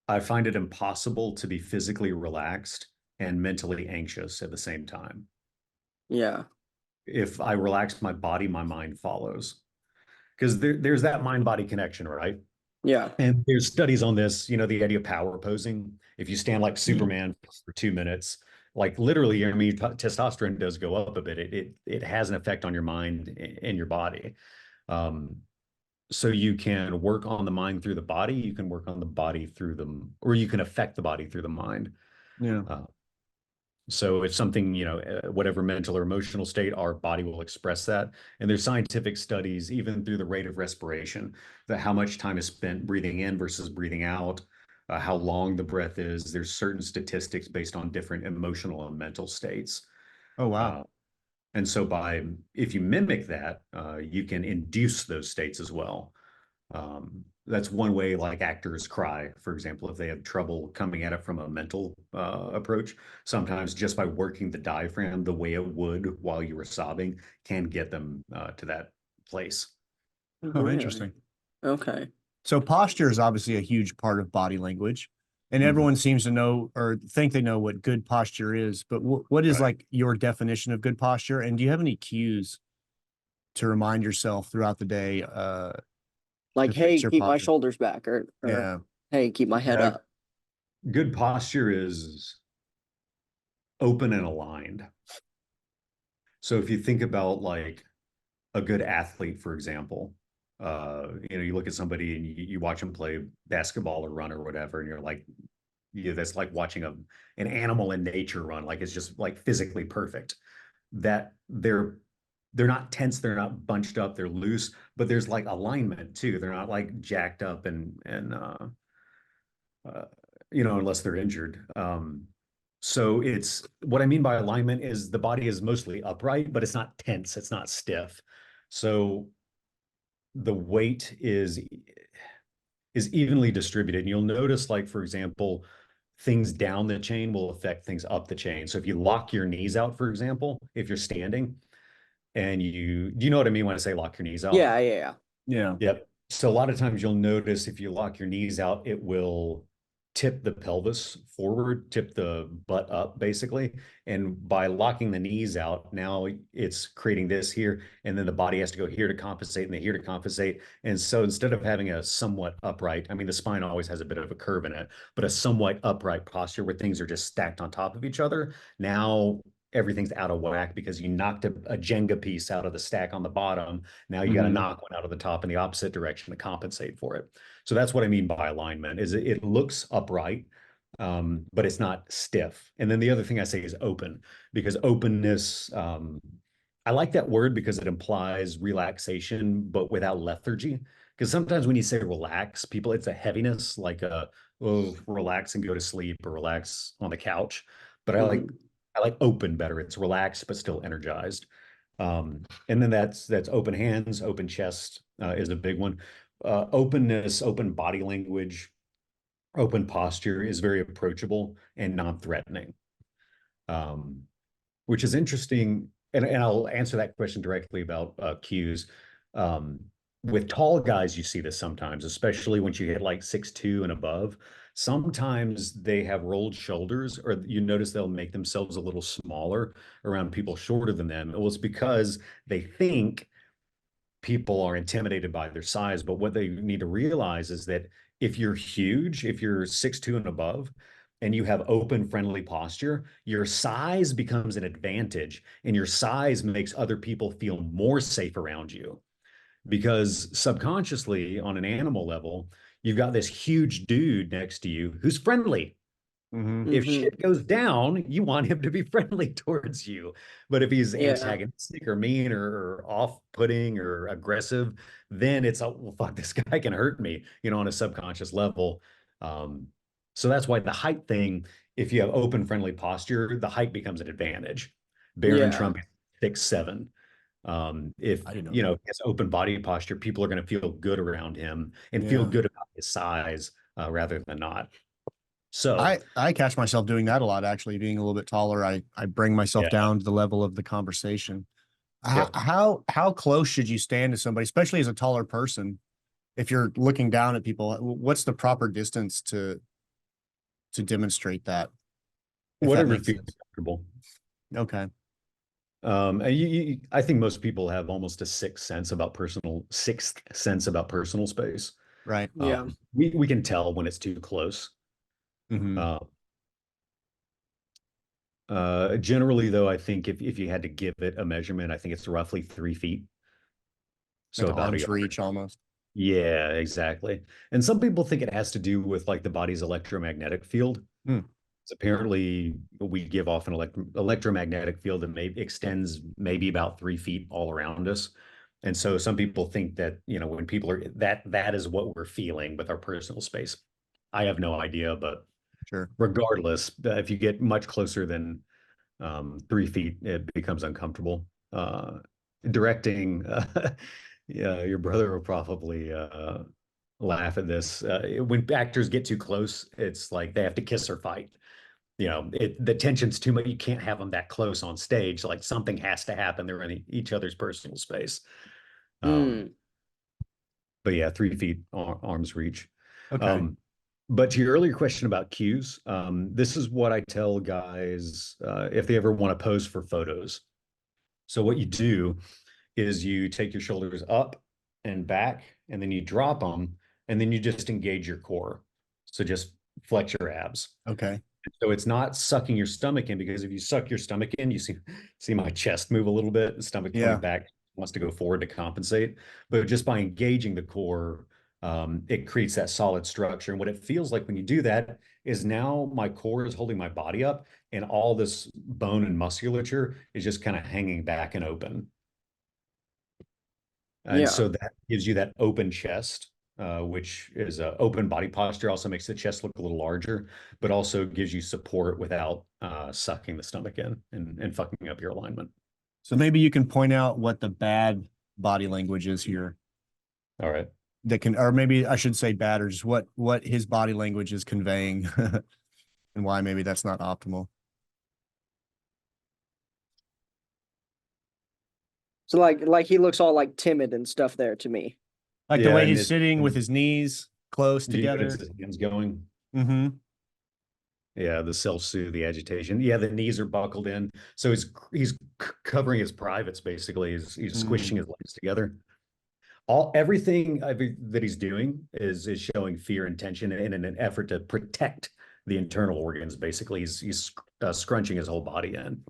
I find it impossible to be physically relaxed and mentally anxious at the same time. Yeah. If I relax my body, my mind follows. Because there's that mind body connection, right? Yeah. And there's studies on this, the idea of power posing. If you stand like Superman for 2 minutes, like literally, I mean, testosterone does go up a bit. It has an effect on your mind and your body. Um, so you can work on the mind through the body. You can work on the body through them, or you can affect the body through the mind. Yeah. Uh, so if something, whatever mental or emotional state, our body will express that. And there's scientific studies, even through the rate of respiration, that how much time is spent breathing in versus breathing out, how long the breath is. There's certain statistics based on different emotional and mental states. Oh, wow. Uh, and so if you mimic that, you can induce those states as well. That's one way, like actors cry, for example, if they have trouble coming at it from a mental approach. Sometimes just by working the diaphragm the way it would while you were sobbing can get them to that place. Oh, Really? interesting. Okay. So posture is obviously a huge part of body language, and Mhm. everyone seems to know or think they know what good posture is. But what is Right. like your definition of good posture? And do you have any cues to remind yourself throughout the day Like, to fix hey, your keep my posture? shoulders back, or Yeah. hey, keep my head Yeah, up. good posture is open and aligned. So if you think about like a good athlete, for example, you look at somebody and you watch them play basketball or run or whatever, and you're like, yeah, that's like watching an animal in nature run. Like it's just like physically perfect. That they're not tense, they're not bunched up, they're loose, but there's like alignment too. They're not like jacked up and uh, unless they're injured. So it's what I mean by alignment is the body is mostly upright, but it's not tense, it's not stiff. So the weight is evenly distributed. And you'll notice, like, for example, things down the chain will affect things up the chain. So if you lock your knees out, for example, if you're standing and do you know what I mean when I say lock your knees out? Yeah, yeah, yeah. Yeah. Yep. So a lot of times you'll notice if you lock your knees out, it will tip the pelvis forward, tip the butt up, basically. And by locking the knees out, now it's creating this here, and then the body has to go here to compensate and then here to compensate. And so instead of having a somewhat upright, I mean, the spine always has a bit of a curve in it, but a somewhat upright posture where things are just stacked on top of each other. Now everything's out of whack because you knocked a Jenga piece out of the stack on the bottom. Now you got to Mhm. knock one out of the top in the opposite direction to compensate for it. So that's what I mean by alignment, is it looks upright, but it's not stiff. And then the other thing I say is open, because openness, I like that word because it implies relaxation, but without lethargy. Because sometimes when you say relax, people, it's a heaviness, like oh, relax and go to sleep, or relax on the couch. But Mhm. I like open better. It's relaxed but still energized. And then that's open hands, open chest is a big one. Openness, open body language, open posture is very approachable and non-threatening, um, which is interesting. And I'll answer that question directly about cues. Um, with tall guys, you see this sometimes, especially once you hit like 6'2" and above. Sometimes they have rolled shoulders, or you notice they'll make themselves a little smaller around people shorter than them. Well, it's because they think people are intimidated by their size. But what they need to realize is that if you're huge, if you're 6'2" and above, and you have open, friendly posture, your size becomes an advantage, and your size makes other people feel more safe around you. Because subconsciously, on an animal level, you've got this huge dude next to you who's friendly. Mhm. If Mhm. shit goes down, you want him to be friendly towards you. But if he's Yeah. antagonistic or mean or off-putting or aggressive, then it's, oh, well, fuck, this guy can hurt me, on a subconscious level. Um, so that's why the height thing, if you have open, friendly posture, the height becomes an advantage. Baron Yeah. Trump is 6'7". If I didn't know he that. has open body posture, people are going to feel good around him and feel Yeah. good about his size rather than not. So, I catch myself doing that a lot, actually, being a little bit taller. I bring myself yeah. down to the level of the conversation. How Yep. how close should you stand to somebody, especially as a taller person? If you're looking down at people, what's the proper distance to demonstrate that, if that Whatever makes feels sense? comfortable. Okay. I think most people have almost a sixth sense about personal space. Right. Yeah. We can tell when it's too close. Hmm. Uh, Generally, though, I think if you had to give it a measurement, I think it's roughly 3 feet. Like So an about a arm's yard. reach almost. Yeah, exactly. And some people think it has to do with like the body's electromagnetic field. Hmm. Apparently, we give off an electromagnetic field that extends maybe about 3 feet all around us. And so some people think that, when people are that is what we're feeling with our personal space. I have no idea, but Sure. regardless, if you get much closer than 3 feet, it becomes uncomfortable. Directing, yeah, your brother will probably laugh at this. When actors get too close, it's like they have to kiss or fight. The tension's too much. You can't have them that close on stage. Like something has to happen. They're in each other's personal space. Um, Mm. but yeah, 3 feet arm's reach. Okay. Um, but to your earlier question about cues, this is what I tell guys if they ever want to pose for photos. So what you do is you take your shoulders up and back, and then you drop them, and then you just engage your core. So just flex your abs. Okay. So it's not sucking your stomach in, because if you suck your stomach in, you see my chest move a little bit, the stomach comes Yeah. back, wants to go forward to compensate. But just by engaging the core, it creates that solid structure. And what it feels like when you do that is now my core is holding my body up, and all this bone and musculature is just kind of hanging back and open. And Yeah. so that gives you that open chest, which is an open body posture, also makes the chest look a little larger, but also gives you support without sucking the stomach in and fucking up your alignment. So maybe you can point out what the bad body language is here All right. that can, or maybe I should say bad, or just what his body language is conveying and why maybe that's not optimal. So like he looks all like timid and stuff there to me. Like the Yeah. way And he's sitting with his knees close do you notice together. his hands going? Mm-hmm. Yeah, the self-soothe, the agitation. Yeah, the knees are buckled in. So he's covering his privates, basically. He's Mm. squishing his legs together. Everything that he's doing is showing fear and tension in an effort to protect the internal organs. Basically, he's scrunching his whole body in.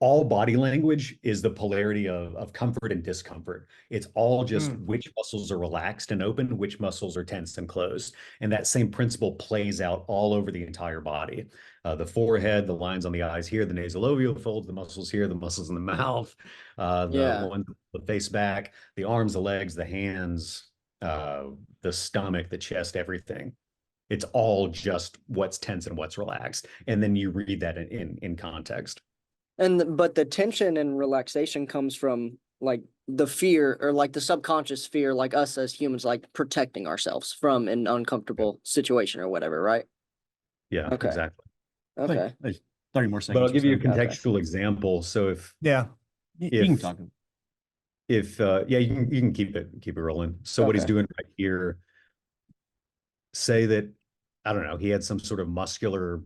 all body language is the polarity of comfort and discomfort. It's all just which muscles are relaxed and open, which muscles are tense and closed. And that same principle plays out all over the entire body. The forehead, the lines on the eyes here, the nasolabial folds, the muscles here, the muscles in the mouth, Yeah. the face back, the arms, the legs, the hands, the stomach, the chest, everything. It's all just what's tense and what's relaxed. And then you read that in context. But the tension and relaxation comes from like the fear or like the subconscious fear, like us as humans, like protecting ourselves from an uncomfortable situation or whatever, right? Yeah, Okay. exactly. Okay. 30 more seconds. But I'll give you a Okay. contextual example. So Yeah. You can if talk. yeah, you can keep it rolling. So what he's Okay. doing right here, say that, I don't know, he had some sort of muscular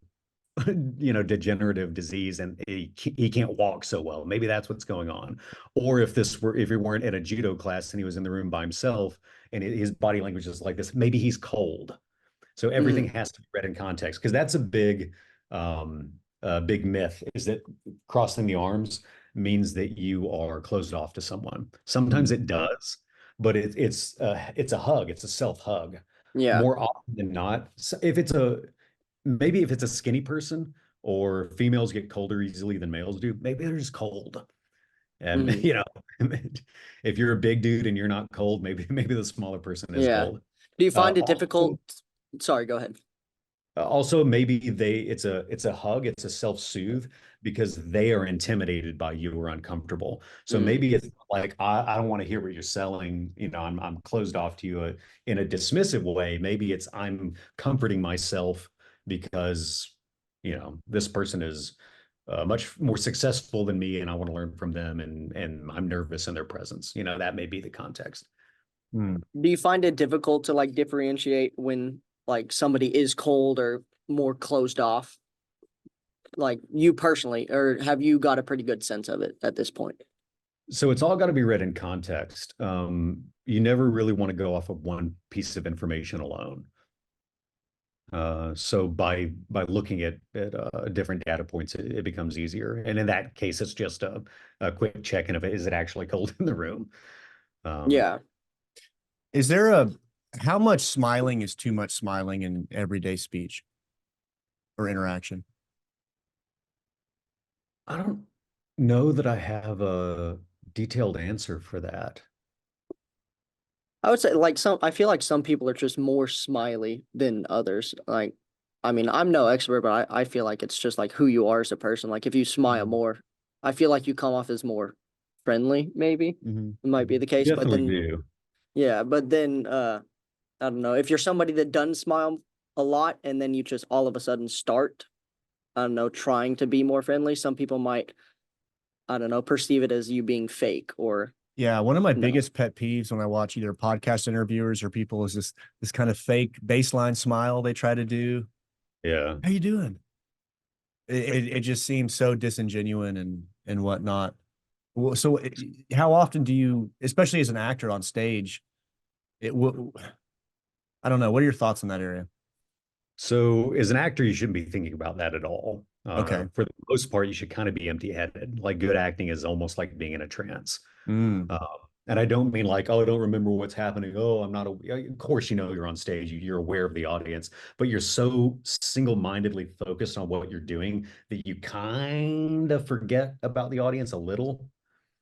degenerative disease and he can't walk so well. Maybe that's what's going on. Or if he weren't in a judo class and he was in the room by himself and his body language is like this, maybe he's cold. So everything has to be read in context, because that's a big myth, is that crossing the arms means that you are closed off to someone. Sometimes it does, but it's a hug. It's a self hug. Yeah. More often than not, if it's a skinny person, or females get colder easily than males do, maybe they're just cold. And if you're a big dude and you're not cold, maybe the smaller person is Yeah. cold. Do you find it Also, difficult? Sorry, go ahead. also, maybe it's a hug, it's a self-soothe, because they are intimidated by you or uncomfortable. So Mm. maybe it's like, I don't want to hear what you're selling. I'm closed off to you in a dismissive way. Maybe it's I'm comforting myself because this person is much more successful than me, and I want to learn from them, and I'm nervous in their presence. That may be the context. Do you find it difficult to like differentiate when like somebody is cold or more closed off? Like you personally, or have you got a pretty good sense of it at this point? So it's all got to be read in context. You never really want to go off of one piece of information alone. So by looking at different data points, it becomes easier. And in that case, it's just a quick check-in of, is it actually cold in the room? Yeah. Is there how much smiling is too much smiling in everyday speech or interaction? I don't know that I have a detailed answer for that. I would say like I feel like some people are just more smiley than others. Like, I mean, I'm no expert, but I feel like it's just like who you are as a person. Like if you smile more, I feel like you come off as more friendly, maybe. It might be the case. But Definitely then do. yeah, but then I don't know. If you're somebody that doesn't smile a lot and then you just all of a sudden start, I don't know, trying to be more friendly, some people might, I don't know, perceive it as you being fake or Yeah, one of my no. biggest pet peeves when I watch either podcast interviewers or people is this kind of fake baseline smile they try to do. Yeah. How you doing? It just seems so disingenuous and whatnot. So how often do you, especially as an actor on stage, I don't know. What are your thoughts in that area? So as an actor, you shouldn't be thinking about that at all. Okay. For the most part, you should kind of be empty-headed. Like, good acting is almost like being in a trance. Uh, and I don't mean like, oh, I don't remember what's happening. Oh, I'm not. Of course, you're on stage. You're aware of the audience, but you're so single-mindedly focused on what you're doing that you kind of forget about the audience a little.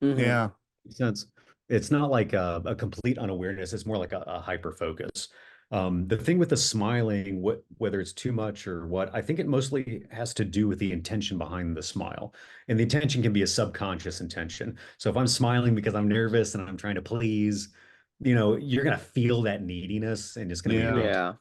Mm-hmm. Yeah. Sense. It's not like a complete unawareness. It's more like a hyper focus. The thing with the smiling, whether it's too much or what, I think it mostly has to do with the intention behind the smile. And the intention can be a subconscious intention. So if I'm smiling because I'm nervous and I'm trying to please, you're going to feel that neediness and it's going to be a big. Yeah.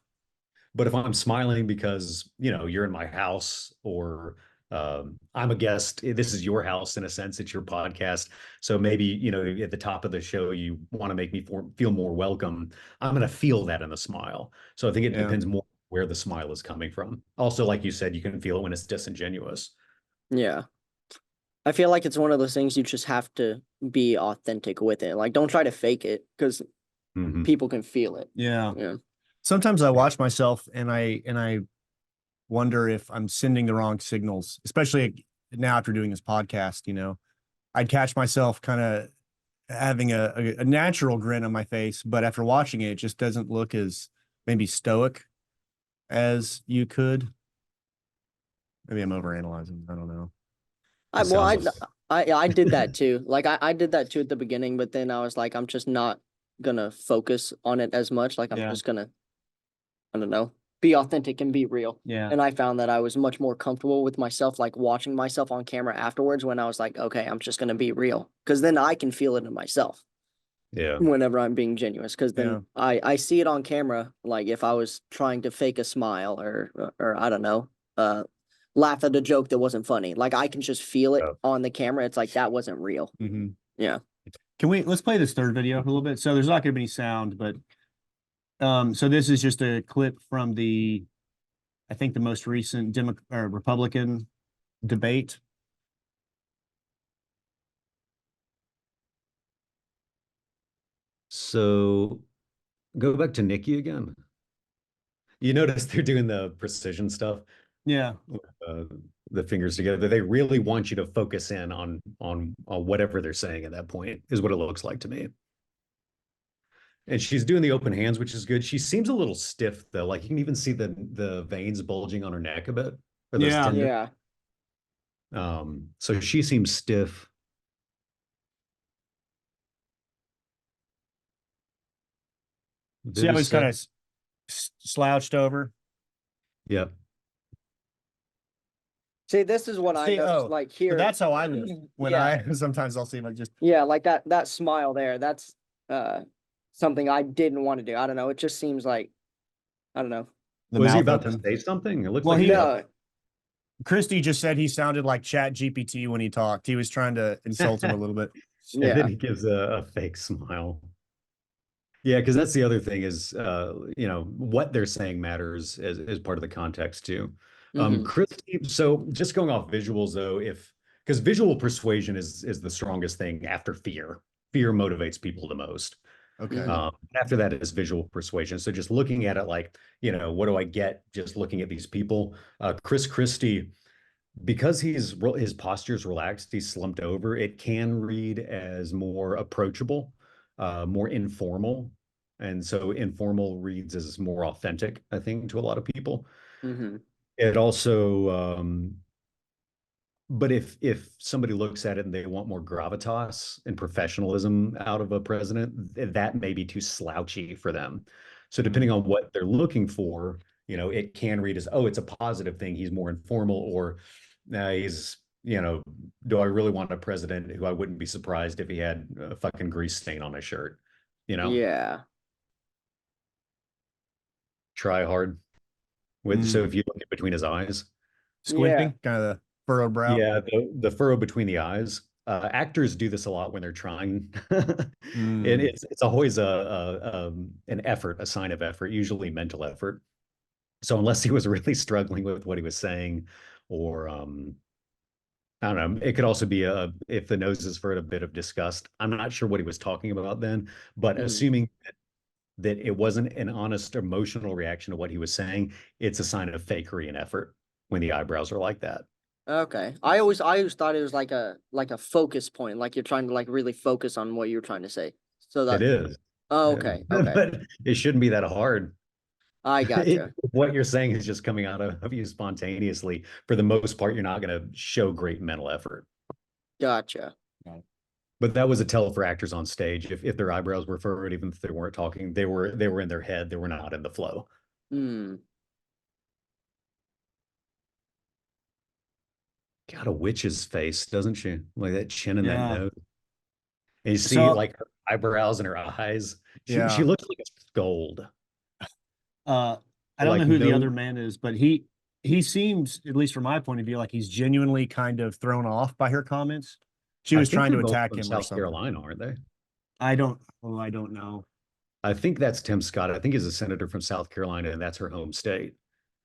But if I'm smiling because, you're in my house, or I'm a guest, this is your house in a sense, it's your podcast. So maybe, at the top of the show, you want to make me feel more welcome. I'm going to feel that in the smile. So I think it depends more where the smile is coming from. Also, like you said, you can feel it when it's disingenuous. Yeah. I feel like it's one of those things you just have to be authentic with it. Like, don't try to fake it because people can feel it. Yeah. Yeah. Sometimes I watch myself and I wonder if I'm sending the wrong signals, especially now after doing this podcast, I'd catch myself kind of having a natural grin on my face, but after watching it, it just doesn't look as maybe stoic as you could. Maybe I'm overanalyzing. I don't know. It sounds like I did that too. Like I did that too at the beginning, but then I was like, I'm just not gonna focus on it as much. Like I'm Yeah. just gonna, I don't know, be authentic and be real. Yeah. And I found that I was much more comfortable with myself, like watching myself on camera afterwards when I was like, okay, I'm just gonna be real. Cause then I can feel it in myself yeah. whenever I'm being genuine. Cause then Yeah. I see it on camera, like if I was trying to fake a smile or I don't know, laugh at a joke that wasn't funny. Like I can just feel it Oh. on the camera. It's like that wasn't real. Mm-hmm. Yeah. Let's play this third video a little bit. So there's not going to be any sound, but so this is just a clip from I think the most recent Republican debate. So go back to Nikki again. You notice they're doing the precision stuff. Yeah. Uh, the fingers together. They really want you to focus in on whatever they're saying at that point, is what it looks like to me. And she's doing the open hands, which is good. She seems a little stiff though. Like you can even see the veins bulging on her neck a bit. Or those Yeah. tendons. Yeah. So she seems stiff. See how he's kind Vivisect. of slouched over. Yep. See, this is what I See, noticed. oh, Like So here, that's how I look when Yeah. sometimes I'll see him like just yeah, like that smile there. That's something I didn't want to do. I don't know. It just seems like I don't know. the Was he mouth about to open. say something? It looks Well, like No, Christy just said he sounded like Chat GPT when he talked. He was trying to insult him a little bit. and then yeah. he gives a fake smile. Yeah, because that's the other thing is, what they're saying matters as part of the context too. Hmm. Christy, so just going off visuals though, because visual persuasion is the strongest thing after fear. Fear motivates people the most. Okay. Mhm. After that is visual persuasion. So just looking at it like, what do I get just looking at these people? Chris Christie, because his posture's relaxed, he's slumped over, it can read as more approachable, more informal. And so informal reads as more authentic, I think, to a lot of people. Mhm. It also, but if somebody looks at it and they want more gravitas and professionalism out of a president, that may be too slouchy for them. So depending on what they're looking for, it can read as, oh, it's a positive thing. He's more informal, or he's, do I really want a president who I wouldn't be surprised if he had a fucking grease stain on his shirt? Yeah. Try hard with. So if you look in between his eyes, Yeah. Squinting, kind of the furrowed brow. yeah, the furrow between the eyes. Actors do this a lot when they're trying, and it's always an effort, a sign of effort, usually mental effort. So unless he was really struggling with what he was saying, or I don't know, it could also be if the nose is for a bit of disgust. I'm not sure what he was talking about then, but Mhm. assuming that it wasn't an honest emotional reaction to what he was saying, it's a sign of fakery and effort when the eyebrows are like that. Okay. I always thought it was like a focus point, like you're trying to like really focus on what you're trying to say. So It that is. oh, Yeah. okay. Okay. But it shouldn't be that hard. I gotcha. What you're saying is just coming out of you spontaneously. For the most part, you're not going to show great mental effort. Gotcha. But that was a tell for actors on stage. If their eyebrows were furrowed, even if they weren't talking, they were in their head. They were not in the flow. Hmm. Got a witch's face, doesn't she? Like that chin and that Yeah. nose. And you see So like her eyebrows and her eyes. She yeah. looks like a scold. I don't Like know who the no, other man is, but he seems, at least from my point of view, like he's genuinely kind of thrown off by her comments. She I was think trying they're to both attack from him or South something. Carolina, aren't they? I don't know. I think that's Tim Scott. I think he's a senator from South Carolina, and that's her home state.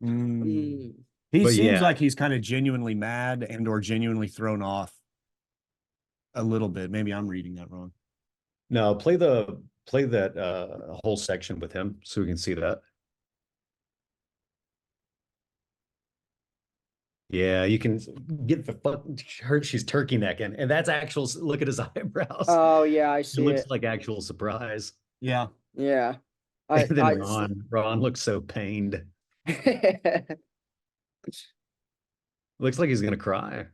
Mm. Mm. He But seems yeah, like he's kind of genuinely mad and or genuinely thrown off a little bit. Maybe I'm reading that wrong. no, play that whole section with him so we can see that. Yeah, you can get the fuck her. She's turkey necking, and that's actual. Look at his eyebrows. Oh yeah, I It see looks it. like actual surprise. Yeah. Yeah. And then I Ron looks so pained. Looks like he's gonna cry.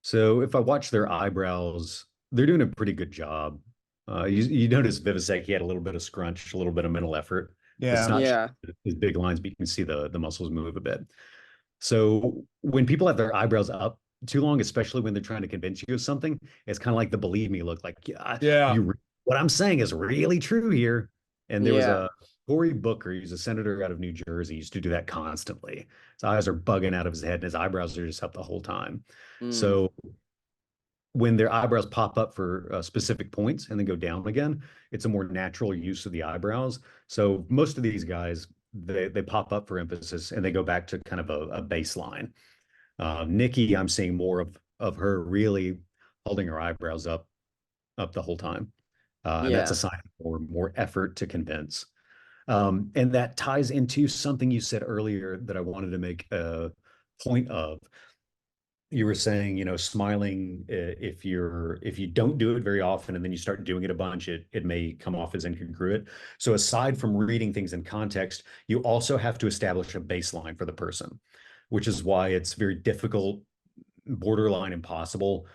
So if I watch their eyebrows, they're doing a pretty good job. You notice Vivasek, he had a little bit of scrunch, a little bit of mental effort. It's Yeah. not yeah. his big lines, but you can see the muscles move a bit. So when people have their eyebrows up too long, especially when they're trying to convince you of something, it's kind of like the believe me look, like, yeah, Yeah. what I'm saying is really true here. And there was Yeah. a Cory Booker, he's a senator out of New Jersey, he used to do that constantly. His eyes are bugging out of his head and his eyebrows are just up the whole time. Mm. So when their eyebrows pop up for specific points and then go down again, it's a more natural use of the eyebrows. So most of these guys, they pop up for emphasis and they go back to kind of a baseline. Nikki, I'm seeing more of her really holding her eyebrows up the whole time. And that's a Yeah. sign of more effort to convince. And that ties into something you said earlier that I wanted to make a point of. You were saying, smiling, if you don't do it very often and then you start doing it a bunch, it may come off as incongruent. So aside from reading things in context, you also have to establish a baseline for the person, which is why it's very difficult, borderline impossible.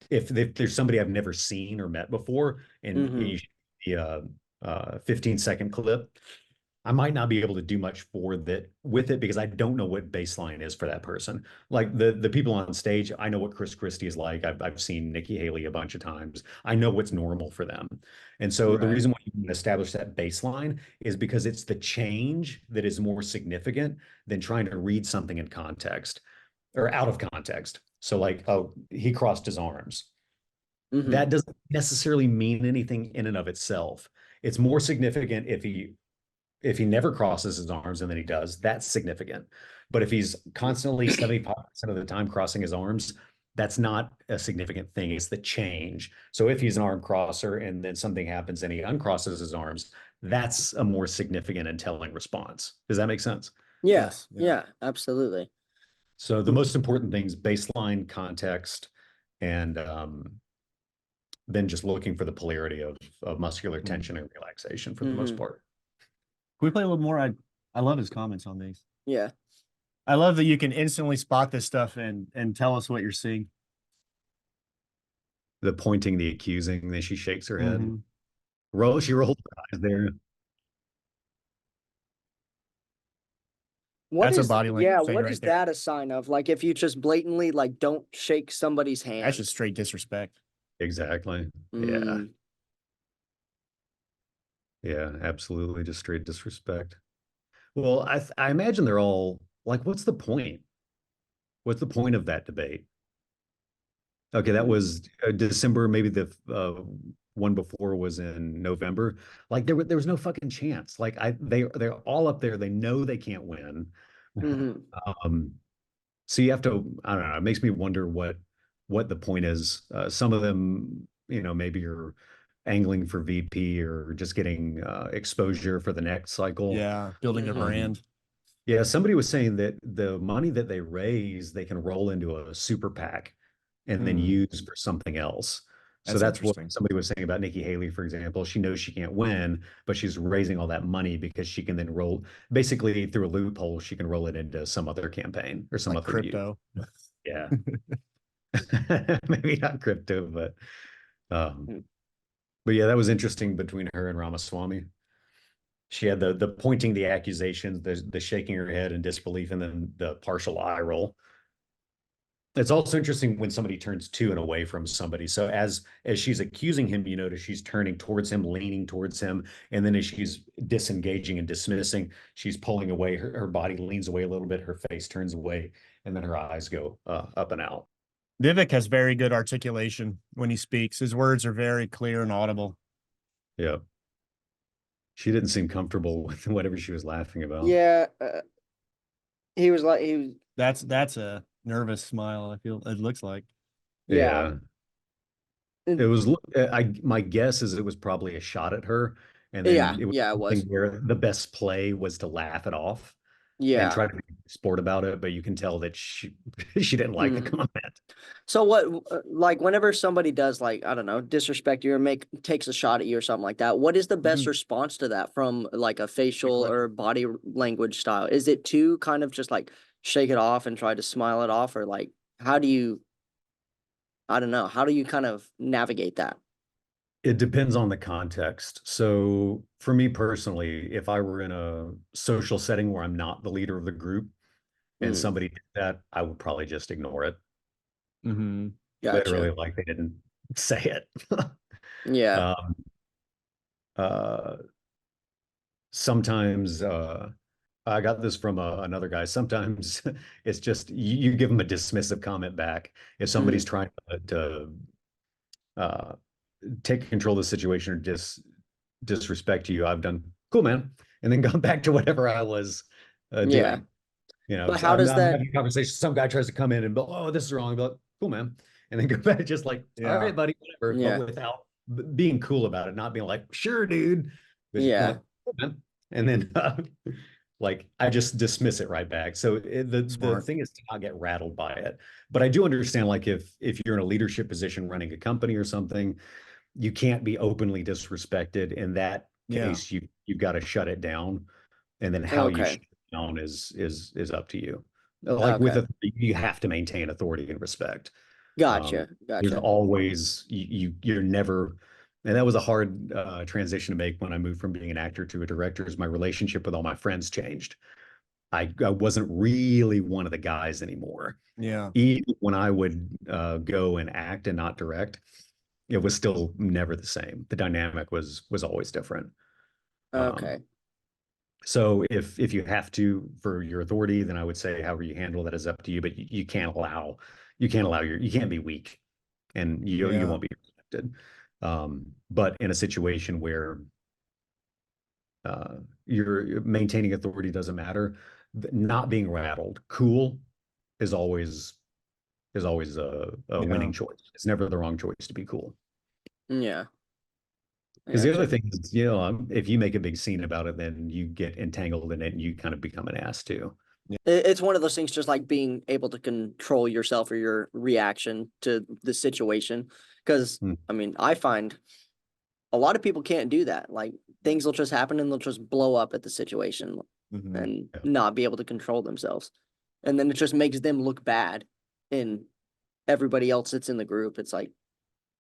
If there's somebody I've never seen or met before, and Mm-hmm. you show me a 15-second clip, I might not be able to do much for that with it because I don't know what baseline is for that person. Like the people on stage, I know what Chris Christie is like. I've seen Nikki Haley a bunch of times. I know what's normal for them. And so the Right. reason why you can establish that baseline is because it's the change that is more significant than trying to read something in context or out of context. So like, oh, he crossed his arms. Mm-hmm. That doesn't necessarily mean anything in and of itself. It's more significant if he never crosses his arms and then he does, that's significant. But if he's constantly 75% of the time crossing his arms, that's not a significant thing. It's the change. So if he's an arm crosser and then something happens and he uncrosses his arms, that's a more significant and telling response. Does that make sense? Yeah. Yes. Yeah. Yeah. Absolutely. So the most important things, baseline, context, and then just looking for the polarity of muscular tension and relaxation for the most Mm-hmm. part. Can we play a little more? I love his comments on these. Yeah. I love that you can instantly spot this stuff and tell us what you're seeing. The pointing, the accusing, then she shakes her head. Mhm. She rolls her eyes there. What That's a is, body yeah, language thing what right is there. that a sign of? Like if you just blatantly like don't shake somebody's That's hand. just straight disrespect. Exactly. Yeah. Mm, Yeah, absolutely. Just straight disrespect. Well, I imagine they're all like, what's the point? What's the point of that debate? Okay, that was December. Maybe the one before was in November. Like there was no fucking chance. Like they're all up there. They know they can't win. mm-hmm. Um, so you have to, I don't know, it makes me wonder what the point is. Some of them, maybe are angling for VP or just getting exposure for the next cycle. Yeah, building their Mm-hmm. brand. Yeah, somebody was saying that the money that they raise, they can roll into a super PAC and then Hmm. use for something else. So That's that's what interesting. somebody was saying about Nikki Haley, for example. She knows she can't win, but she's raising all that money because she can then roll, basically through a loophole, she can roll it into some other campaign or some Like other use. crypto. Yeah. Maybe not crypto, um, Mm. but yeah, that was interesting between her and Ramaswamy. She had the pointing the accusations, the shaking her head in disbelief, and then the partial eye roll. It's also interesting when somebody turns to and away from somebody. So as she's accusing him, you notice she's turning towards him, leaning towards him, and then as she's disengaging and dismissing, she's pulling away. Her body leans away a little bit, her face turns away, and then her eyes go up and out. Vivek has very good articulation when he speaks. His words are very clear and audible. Yeah. She didn't seem comfortable with whatever she was laughing about. Yeah. He was like, That's a nervous smile, I feel it looks like. yeah. Yeah. It was, my guess is it was probably a shot at her. And then Yeah. it was Yeah, it something was. where the best play was to laugh it off. and Yeah. try to be sport about it, but you can tell that she didn't like the Mhm. comment. So what, like, whenever somebody does, like, I don't know, disrespect you or takes a shot at you or something like that, what is the best Mhm. response to that from like a Good facial question. or body language style? Is it to kind of just like shake it off and try to smile it off, or like how do you, I don't know, how do you kind of navigate that? It depends on the context. So for me personally, if I were in a social setting where I'm not the leader of the group and Mm, somebody did that, I would probably just ignore it. Mm-hmm. gotcha. Literally, like they didn't say it. Yeah. um, uh, sometimes I got this from another guy. Sometimes it's just you give them a dismissive comment back. If somebody's Mm, trying to uh, take control of the situation or disrespect you, I've done cool, man, and then gone back to whatever I was yeah. doing. You know, But so how does I'm that, having a conversation. Some guy tries to come in and be, oh, this is wrong. I'll be like, cool, man, and then go back just like, all Yeah. right, buddy, whatever, but yeah. without being cool about it, not being like, sure, dude, but just being Yeah. like, cool, man. And then like I just dismiss it right back. So the Smart. thing is to not get rattled by it. But I do understand like if you're in a leadership position running a company or something, you can't be openly disrespected. In that Yeah. case, you've got to shut it down, and then how you Okay. shut it down is up to you. Like with Okay. a, you have to maintain authority and respect. Gotcha. There's Gotcha. always you're never, and that was a hard transition to make when I moved from being an actor to a director. Is my relationship with all my friends changed. I wasn't really one of the guys anymore. Yeah. Even when I would go and act and not direct, it was still never the same. The dynamic was always different. Um, Okay. so if you have to for your authority, then I would say however you handle that is up to you. But you can't allow you can't be weak, and you Yeah. won't be respected. But in a situation where you're maintaining authority doesn't matter, not being rattled, cool is always a Yeah. winning choice. It's never the wrong choice to be cool. Yeah. I Because the other gotcha. thing is, you know, if you make a big scene about it, then you get entangled in it and you kind of become an ass too. It's one of those things, just like being able to control yourself or your reaction to the situation. Because, Mm, I mean, I find a lot of people can't do that. Like, things will just happen and they'll just blow up at the situation Mm-hmm. and yeah. not be able to control themselves. And then it just makes them look bad in everybody else that's in the group. It's like,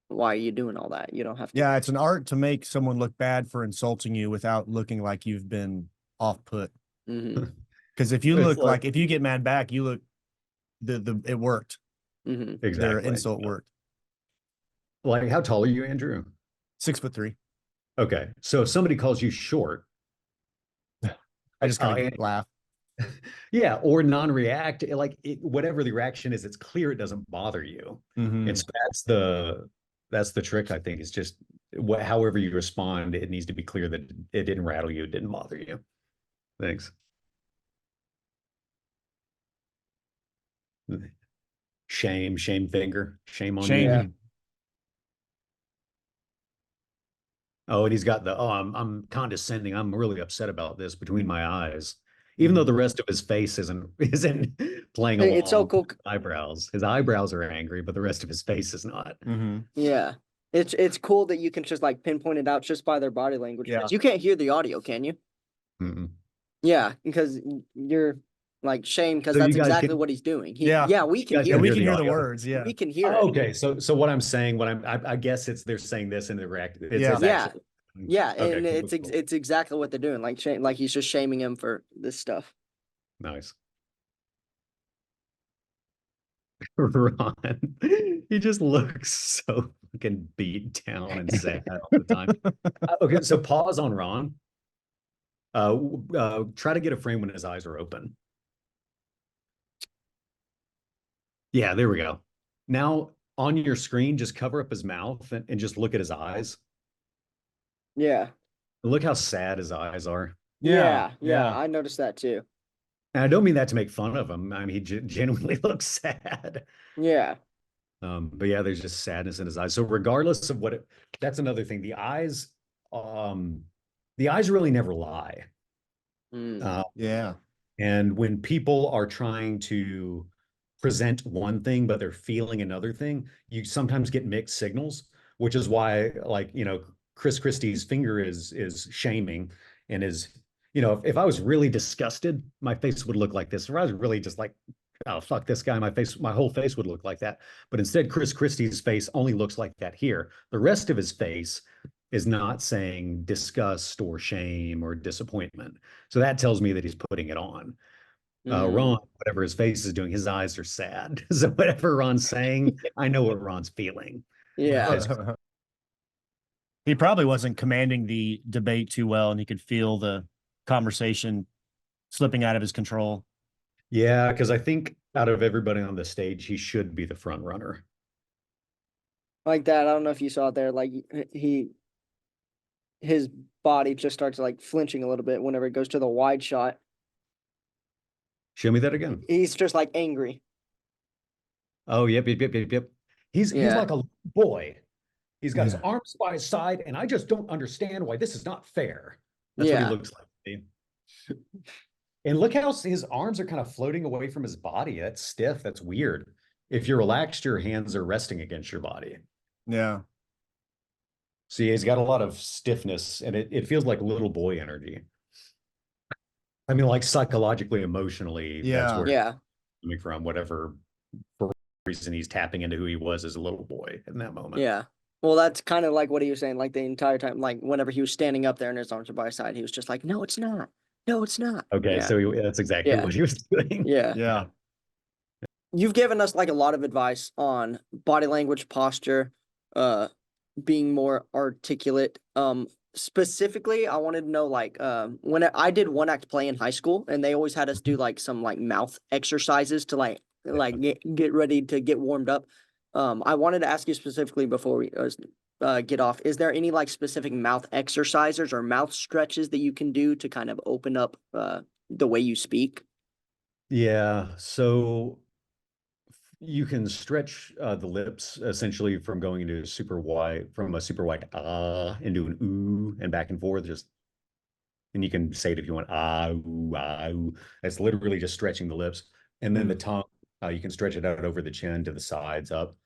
why are you doing all that? You don't have to. Yeah. It's an art to make someone look bad for insulting you without looking like you've been off put. Hmm. Because if you It's look like like if you get mad back, you look it worked. Hmm. Their exactly. insult worked. Like how tall are you, Andrew? 6'3". Okay, so if somebody calls you short, I just kind uh, of laugh. yeah, or non-react, like whatever the reaction is, it's clear it doesn't bother you, and Mm-hmm. so that's the trick. I think is just however you respond, it needs to be clear that it didn't rattle you, it didn't bother you. Thanks. Shame finger, shame on you. Yeah. Shame. Oh, and he's got the, oh, I'm condescending. I'm really upset about this between my eyes. Even though Mm-hmm. the rest of his face isn't playing It's so along with cool. his eyebrows. His eyebrows are angry, but the rest of his face is not. Mm-hmm. Yeah. It's cool that you can just like pinpoint it out just by their body language. Yeah. Because you can't hear the audio, can you? Mm-mm. Yeah, because you're like shame, because So you that's guys exactly can what he's doing. Yeah. Yeah, we you can guys Yeah. can hear We hear it. can the hear the audio. words. Yeah. We can hear Oh, it. okay. So what I'm saying, I guess they're saying this in the react. Yeah. It's Yeah. actually Yeah, okay. and Cool, cool. it's exactly what they're doing. Like shame, like he's just shaming him for this stuff. Nice. Ron, he just looks so fucking beat down and sad all the time. Okay, so pause on Ron. Try to get a frame when his eyes are open. Yeah, there we go. Now on your screen, just cover up his mouth and just look at his eyes. Yeah. Look how sad his eyes are. Yeah. Yeah, Yeah. I noticed that too. And I don't mean that to make fun of him. I mean, he genuinely looks sad. Yeah. But yeah, there's just sadness in his eyes. So regardless of that's another thing. Um, the eyes really never lie. Mm. Uh, Yeah. And when people are trying to present one thing, but they're feeling another thing, you sometimes get mixed signals, which is why, like, Chris Christie's finger is shaming and is, if I was really disgusted, my face would look like this. If I was really just like, oh, fuck this guy, my whole face would look like that. But instead, Chris Christie's face only looks like that here. The rest of his face is not saying disgust or shame or disappointment. So that tells me that he's putting it on. Ron, whatever his face is doing, his eyes are sad. So whatever Ron's saying, I know what Ron's feeling. Yeah. He probably wasn't commanding the debate too well, and he could feel the conversation slipping out of his control. Yeah, because I think out of everybody on the stage, he should be the front runner. Like that. I don't know if you saw it there. Like his body just starts like flinching a little bit whenever it goes to the wide shot. Show me that again. He's just like angry. Oh, yep, yep, yep, yep, yep. He's Yeah. like a little boy. He's got his Yeah. arms by his side, and I just don't understand why this is not fair. That's what he Yeah. looks like to me. And look how his arms are kind of floating away from his body. That's stiff. That's weird. If you're relaxed, your hands are resting against your body. Yeah. See, he's got a lot of stiffness, and it feels like little boy energy. I mean, like psychologically, emotionally, that's Yeah. where Yeah. coming from, whatever reason he's tapping into who he was as a little boy in that moment. Yeah. Well, that's kind of like what he was saying, like the entire time, like whenever he was standing up there and his arms were by his side, he was just like, no, it's not. No, it's not. Okay, Yeah. so that's exactly Yeah. what he was doing. Yeah. Yeah. You've given us like a lot of advice on body language, posture, being more articulate. Specifically, I wanted to know like when I did one act play in high school, and they always had us do like some like mouth exercises to like get ready to get warmed up. I wanted to ask you specifically before we get off. Is there any like specific mouth exercises or mouth stretches that you can do to kind of open up the way you speak? Yeah, so you can stretch the lips essentially from going into a super wide, from a super wide ah into an ooh and back and forth. And you can say it if you want ah ooh ah ooh. That's literally just stretching the lips, and then the tongue. You can stretch it out over the chin to the sides up.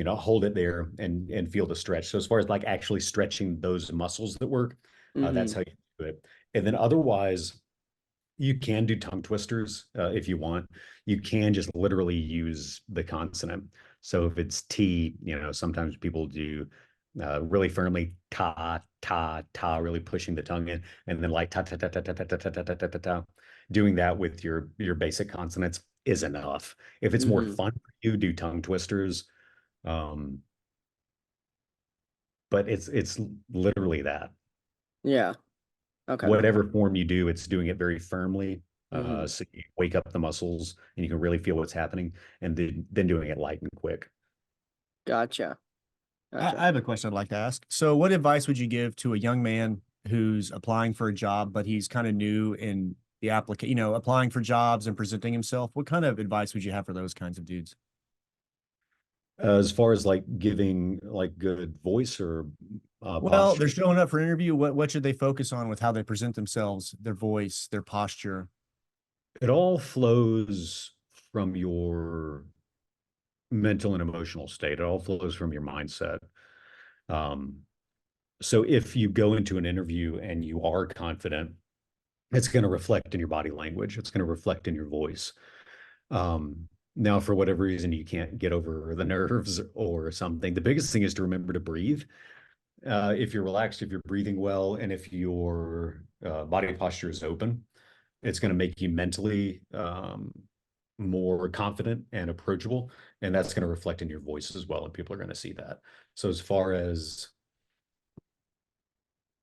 Hold it there and feel the stretch. So as far as like actually stretching those muscles that work, that's how you do it. And then otherwise, you can do tongue twisters if you want. You can just literally use the consonant. So if it's T, sometimes people do really firmly ta, ta, ta, really pushing the tongue in, and then like ta, ta, ta, ta, ta, ta, ta, ta, ta, ta, ta, ta. Doing that with your basic consonants is enough. If it's more fun for you, do tongue twisters. But it's literally that. Yeah. Okay. Whatever form you do, it's doing it very firmly. Mhm. So you wake up the muscles and you can really feel what's happening, and then doing it light and quick. Gotcha. I have a question I'd like to ask. So what advice would you give to a young man who's applying for a job, but he's kind of new in the applying for jobs and presenting himself? What kind of advice would you have for those kinds of dudes? As far as like giving like good voice or Well, posture, they're showing up for an interview. What should they focus on with how they present themselves, their voice, their posture? it all flows from your mental and emotional state. It all flows from your mindset. Um, so if you go into an interview and you are confident, it's going to reflect in your body language. It's going to reflect in your voice. Now, for whatever reason, you can't get over the nerves or something. The biggest thing is to remember to breathe. If you're relaxed, if you're breathing well, and if your body posture is open, it's going to make you mentally more confident and approachable. And that's going to reflect in your voice as well. And people are going to see that. So as far as,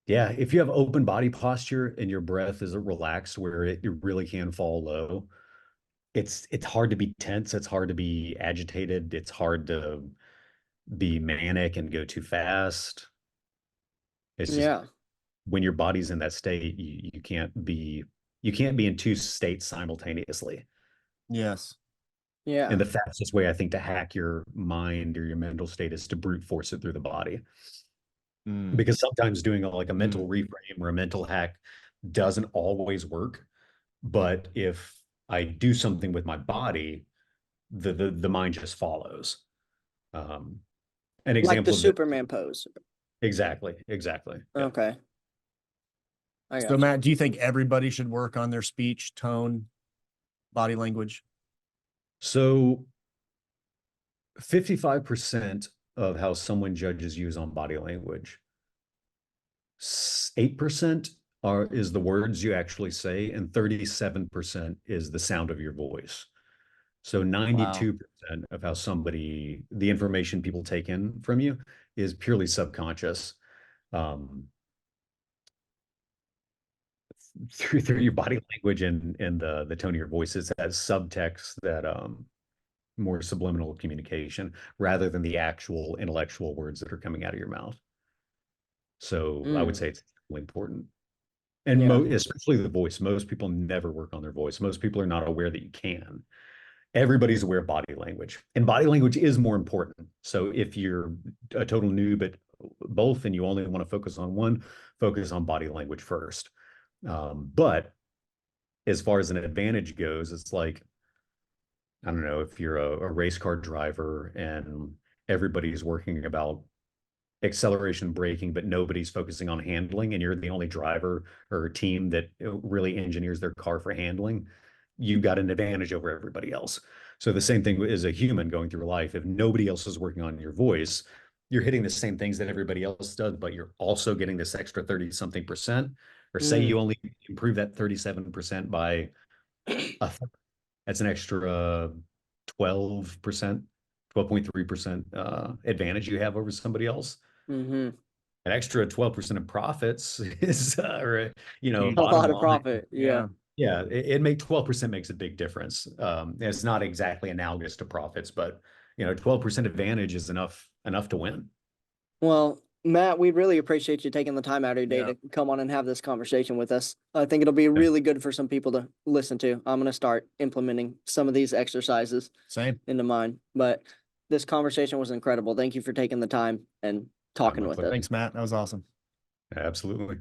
yeah, if you have open body posture and your breath is relaxed where it really can fall low, it's hard to be tense. It's hard to be agitated. It's hard to be manic and go too fast. It's just Yeah. when your body's in that state, you can't be in two states simultaneously. Yes. Yeah. And the fastest way I think to hack your mind or your mental state is to brute force it through the body. Because sometimes doing like a mental reframe or a mental hack doesn't always work. But if I do something with my body, the mind just follows. An Like the example of that, Superman pose. exactly. Yeah. Okay. I So got you. Matt, do you think everybody should work on their speech, tone, body language? So 55% of how someone judges you is on body language. 8% is the words you actually say, and 37% is the sound of your voice. So 92% of how the information people take in from you is purely subconscious. Through your body language and the tone of your voices as subtext that more subliminal communication rather than the actual intellectual words that are coming out of your mouth. So I would say it's really important. And Yeah. especially the voice. Most people never work on their voice. Most people are not aware that you can. Everybody's aware of body language, and body language is more important. So if you're a total noob at both and you only want to focus on one, focus on body language first. But as far as an advantage goes, it's like, I don't know, if you're a race car driver and everybody's working about acceleration braking, but nobody's focusing on handling, and you're the only driver or team that really engineers their car for handling, you've got an advantage over everybody else. So the same thing is a human going through life. If nobody else is working on your voice, you're hitting the same things that everybody else does, but you're also getting this extra 30 something percent, or say you only improve that 37% by a third. That's an extra 12%, 12.3% advantage you have over somebody else. Mm-hmm. An extra 12% of profits is, Huge. A bottom lot of line. profit. Yeah. Yeah, it 12% makes a big difference. It's not exactly analogous to profits, but 12% advantage is enough to win. Well, Matt, we really appreciate you taking the time out of your day to come on and have this conversation with us. I think it'll be really good for some people to listen to. I'm going to start implementing some of these exercises into mine. But this conversation was incredible. Thank you for taking the time and talking with us. Thanks, Matt. That was awesome. Absolutely.